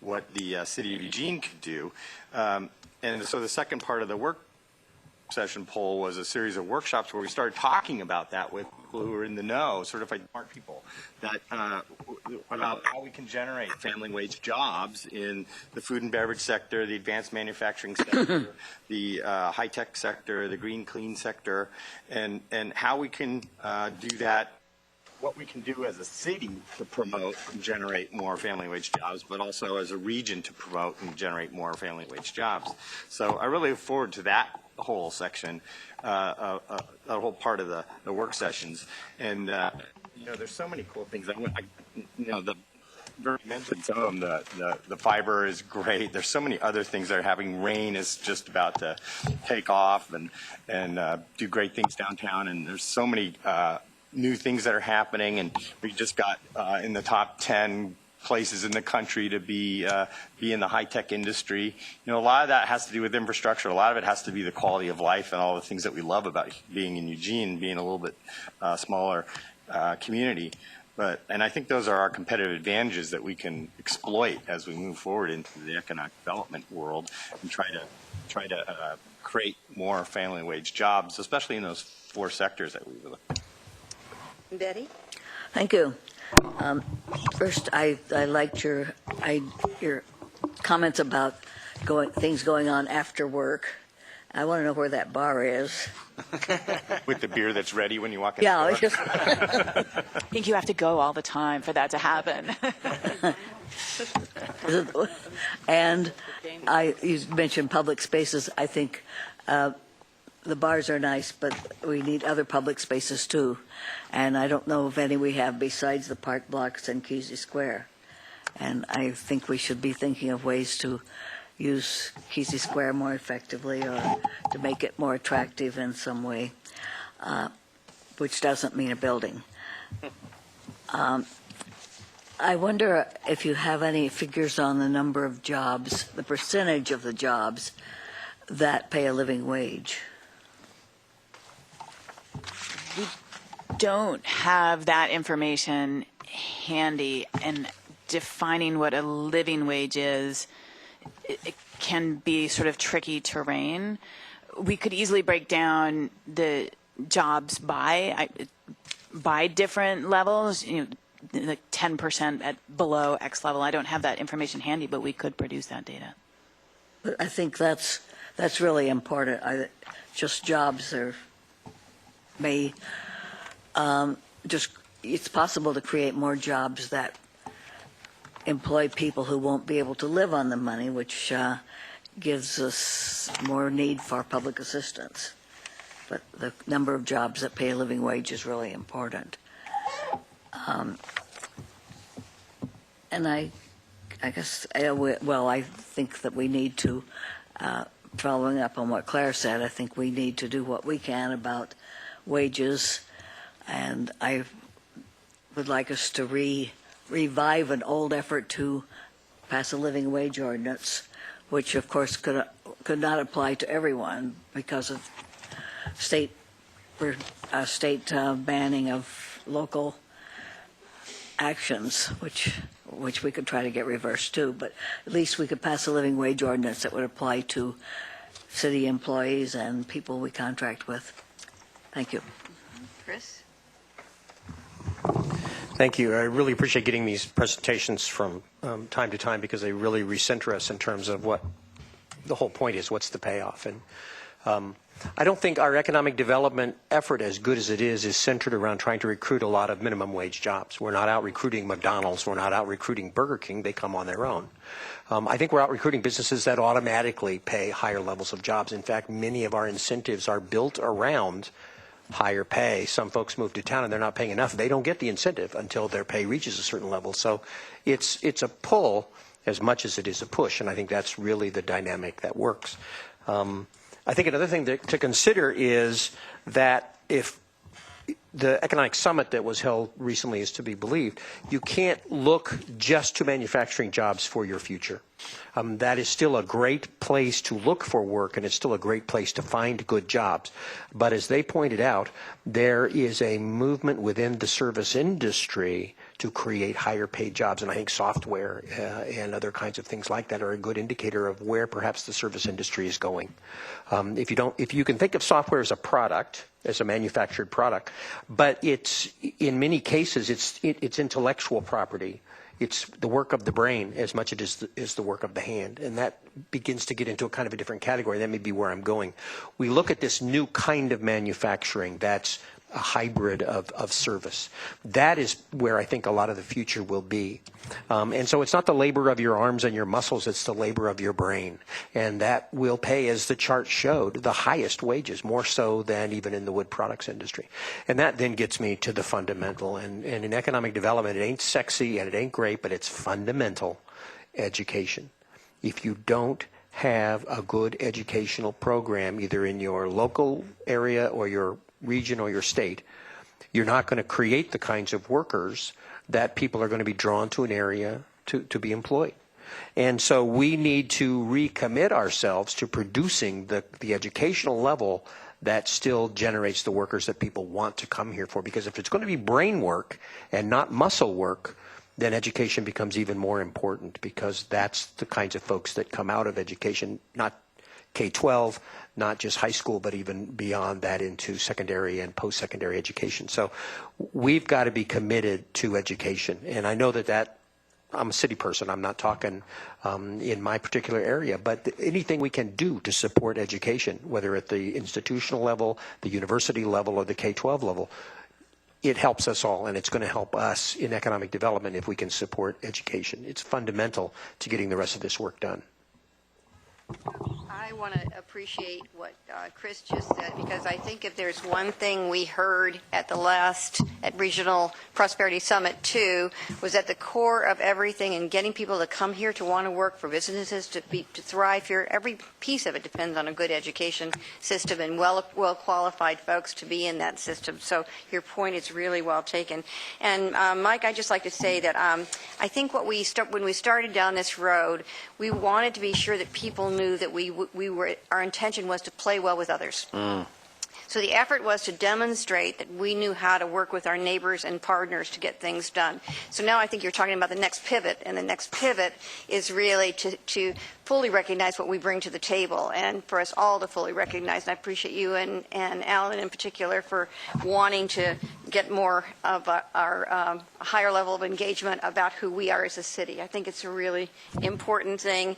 what the city of Eugene could do. And so the second part of the work session poll was a series of workshops where we started talking about that with people who are in the know, certified smart people, that about how we can generate family wage jobs in the food and beverage sector, the advanced manufacturing sector, the high-tech sector, the green clean sector, and how we can do that, what we can do as a city to promote and generate more family wage jobs, but also as a region to promote and generate more family wage jobs. So I really look forward to that whole section, that whole part of the work sessions. And, you know, there's so many cool things. You know, Bernie mentioned some of them. The fiber is great. There's so many other things that are happening. Rain is just about to take off and do great things downtown. And there's so many new things that are happening. And we just got in the top 10 places in the country to be in the high-tech industry. You know, a lot of that has to do with infrastructure. A lot of it has to be the quality of life and all the things that we love about being in Eugene, being a little bit smaller community. And I think those are our competitive advantages that we can exploit as we move forward into the economic development world and try to create more family wage jobs, especially in those 4 sectors that we look at. Betty? Thank you. First, I liked your comments about things going on after work. I want to know where that bar is. With the beer that's ready when you walk in Yeah, the door. I think you have to go all the time for that to happen. And you mentioned public spaces. I think the bars are nice, but we need other public spaces too. And I don't know of any we have besides the park blocks and Kesey Square. And I think we should be thinking of ways to use Kesey Square more effectively or to make it more attractive in some way, which doesn't mean a building. I wonder if you have any figures on the number of jobs, the percentage of the jobs that pay a living wage. We don't have that information handy, and defining what a living wage is, it can be sort of tricky terrain. We could easily break down the jobs by different levels, you know, like 10% at below X level. I don't have that information handy, but we could produce that data. But I think that's really important. Just jobs may it's possible to create more jobs that employ people who won't be able to live on the money, which gives us more need for public assistance. But the number of jobs that pay a living wage is really important. And I guess, I think that we need to, following up on what Claire said, I think we need to do what we can about wages, and I would like us to revive an old effort to pass a living wage ordinance, which of course could not apply to everyone because of state banning of local actions, which we could try to get reversed too. But at least we could pass a living wage ordinance that would apply to city employees and people we contract with. Thank you. Chris? Thank you. I really appreciate getting these presentations from time to time because they really recenter us in terms of what the whole point is, what's the payoff. And I don't think our economic development effort, as good as it is centered around trying to recruit a lot of minimum wage jobs. We're not out recruiting McDonald's. We're not out recruiting Burger King. They come on their own. I think we're out recruiting businesses that automatically pay higher levels of jobs. In fact, many of our incentives are built around higher pay. Some folks move to town and they're not paying enough. They don't get the incentive until their pay reaches a certain level. So it's a pull as much as it is a push, and I think that's really the dynamic that works. I think another thing to consider is that if the economic summit that was held recently is to be believed, you can't look just to manufacturing jobs for your future. That is still a great place to look for work, and it's still a great place to find good jobs. But as they pointed out, there is a movement within the service industry to create higher paid jobs, and I think software and other kinds of things like that are a good indicator of where perhaps the service industry is going. If you can think of software as a product, as a manufactured product, but it's in many cases it's intellectual property. It's the work of the brain as much as it is the work of the hand, and that begins to get into a kind of a different category. That may be where I'm going. We look at this new kind of manufacturing that's a hybrid of service. That is where I think a lot of the future will be. And so it's not the labor of your arms and your muscles, it's the labor of your brain. And that will pay, as the chart showed, the highest wages, more so than even in the wood products industry. And that then gets me to the fundamental. And in economic development, it ain't sexy and it ain't great, but it's fundamental education. If you don't have a good educational program, either in your local area or your region or your state, you're not going to create the kinds of workers that people are going to be drawn to an area to be employed. And so we need to recommit ourselves to producing the educational level that still generates the workers that people want to come here for. Because if it's going to be brain work and not muscle work, then education becomes even more important, because that's the kinds of folks that come out of education, not K-12, not just high school, but even beyond that into secondary and post-secondary education. So we've got to be committed to education. And I know that I'm a city person. I'm not talking in my particular area, but anything we can do to support education, whether at the institutional level, the university level, or the K-12 level, it helps us all, and it's going to help us in economic development if we can support education. It's fundamental to getting the rest of this work done. I want to appreciate what Chris just said, because I think if there's one thing we heard at Regional Prosperity Summit 2, was at the core of everything and getting people to come here to want to work, for businesses to thrive here. Every piece of it depends on a good education system and well qualified folks to be in that system. So your point is really well taken. And Mike, I'd just like to say that I think when we started down this road, we wanted to be sure that people knew that our intention was to play well with others. So the effort was to demonstrate that we knew how to work with our neighbors and partners to get things done. So now I think you're talking about the next pivot, and the next pivot is really to fully recognize what we bring to the table, and for us all to fully recognize. And I appreciate you and Alan in particular for wanting to get more of our higher level of engagement about who we are as a city. I think it's a really important thing.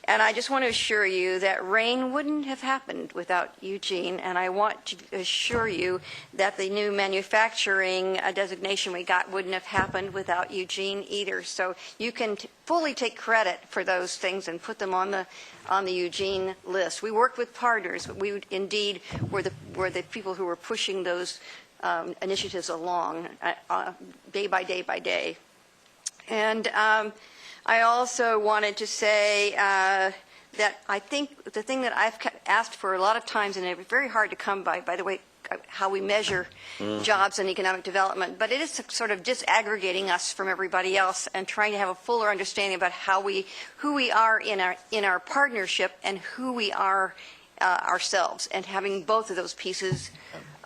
And I just want to assure you that rain wouldn't have happened without Eugene, and I want to assure you that the new manufacturing designation we got wouldn't have happened without Eugene either. So you can fully take credit for those things and put them on the Eugene list. We worked with partners, but we indeed were the people who were pushing those initiatives along day by day by day. And I also wanted to say that I think the thing that I've asked for a lot of times, and it's very hard to come by the way, how we measure jobs and economic development, but it is sort of disaggregating us from everybody else and trying to have a fuller understanding about who we are in our partnership and who we are ourselves. And having both of those pieces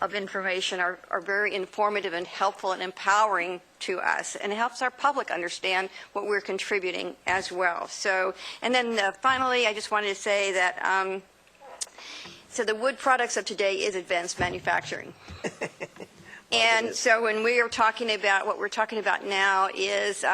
of information are very informative and helpful and empowering to us, and it helps our public understand what we're contributing as well. So, and then finally, I just wanted to say that so the wood products of today is advanced manufacturing. And so when we are talking about, what we're talking about now is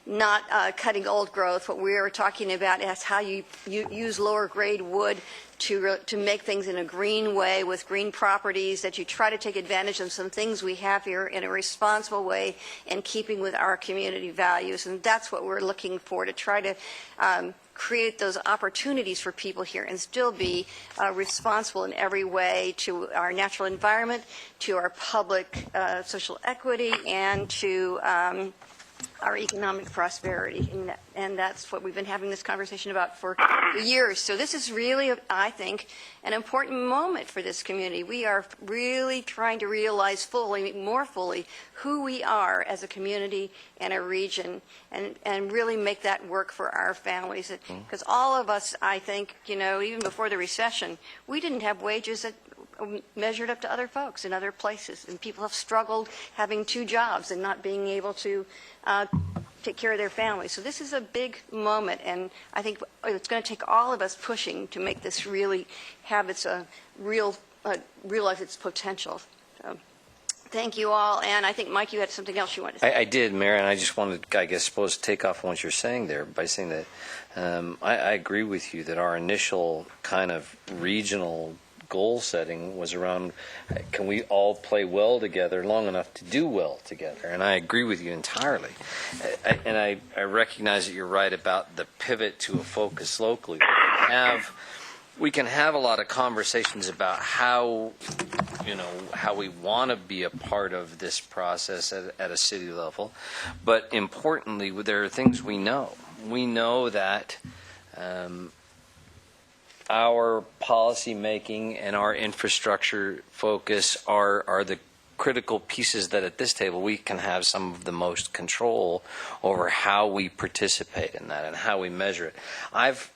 not cutting old growth. What we are talking about is how you use lower grade wood to make things in a green way with green properties, that you try to take advantage of some things we have here in a responsible way in keeping with our community values. And that's what we're looking for, to try to create those opportunities for people here and still be responsible in every way to our natural environment, to our public social equity, and to our economic prosperity. And that's what we've been having this conversation about for years. So this is really, I think, an important moment for this community. We are really trying to realize more fully, who we are as a community and a region, and really make that work for our families. Because all of us, I think, even before the recession, we didn't have wages that measured up to other folks in other places, and people have struggled having 2 jobs and not being able to take care of their families. So this is a big moment, and I think it's going to take all of us pushing to make this really have its realize its potential. So, thank you all, and I think, Mike, you had something else you wanted to say. I did, Mayor, and I just wanted, to take off on what you're saying there by saying that I agree with you that our initial kind of regional goal setting was around, can we all play well together long enough to do well together? And I agree with you entirely. And I recognize that you're right about the pivot to a focus locally. We can have a lot of conversations about how we want to be a part of this process at a city level. But importantly, there are things we know. We know that our policy making and our infrastructure focus are the critical pieces that at this table we can have some of the most control over how we participate in that and how we measure it. I've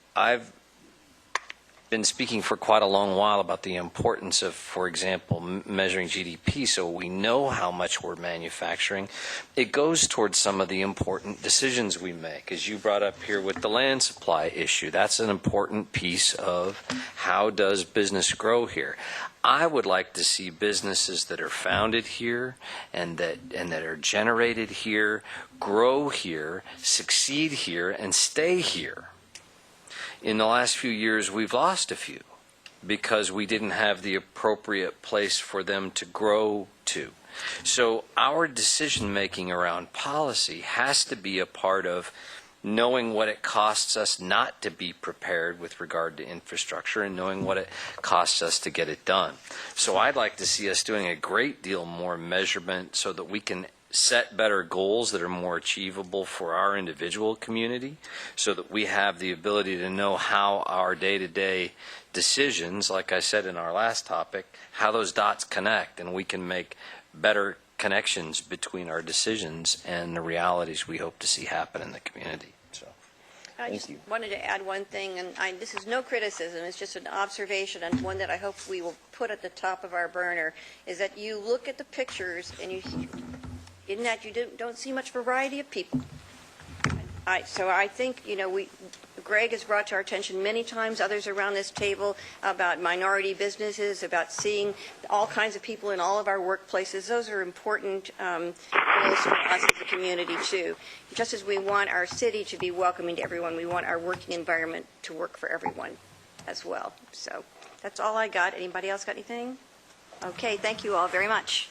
been speaking for quite a long while about the importance of, for example, measuring GDP, so we know how much we're manufacturing. It goes towards some of the important decisions we make. As you brought up here with the land supply issue, that's an important piece of how does business grow here. I would like to see businesses that are founded here and that are generated here, grow here, succeed here, and stay here. In the last few years, we've lost a few because we didn't have the appropriate place for them to grow to. So our decision-making around policy has to be a part of knowing what it costs us not to be prepared with regard to infrastructure and knowing what it costs us to get it done. So I'd like to see us doing a great deal more measurement so that we can set better goals that are more achievable for our individual community, so that we have the ability to know how our day-to-day decisions, like I said in our last topic, how those dots connect, and we can make better connections between our decisions and the realities we hope to see happen in the community. So, I just wanted to add one thing, and this is no criticism, it's just an observation, and one that I hope we will put at the top of our burner, is that you look at the pictures and in that you don't see much variety of people. So I think, the Greg has brought to our attention many times, others around this table, about minority businesses, about seeing all kinds of people in all of our workplaces. Those are important goals for us as a community, too. Just as we want our city to be welcoming to everyone, we want our working environment to work for everyone as well. So that's all I got. Anybody else got anything? Okay, thank you all very much.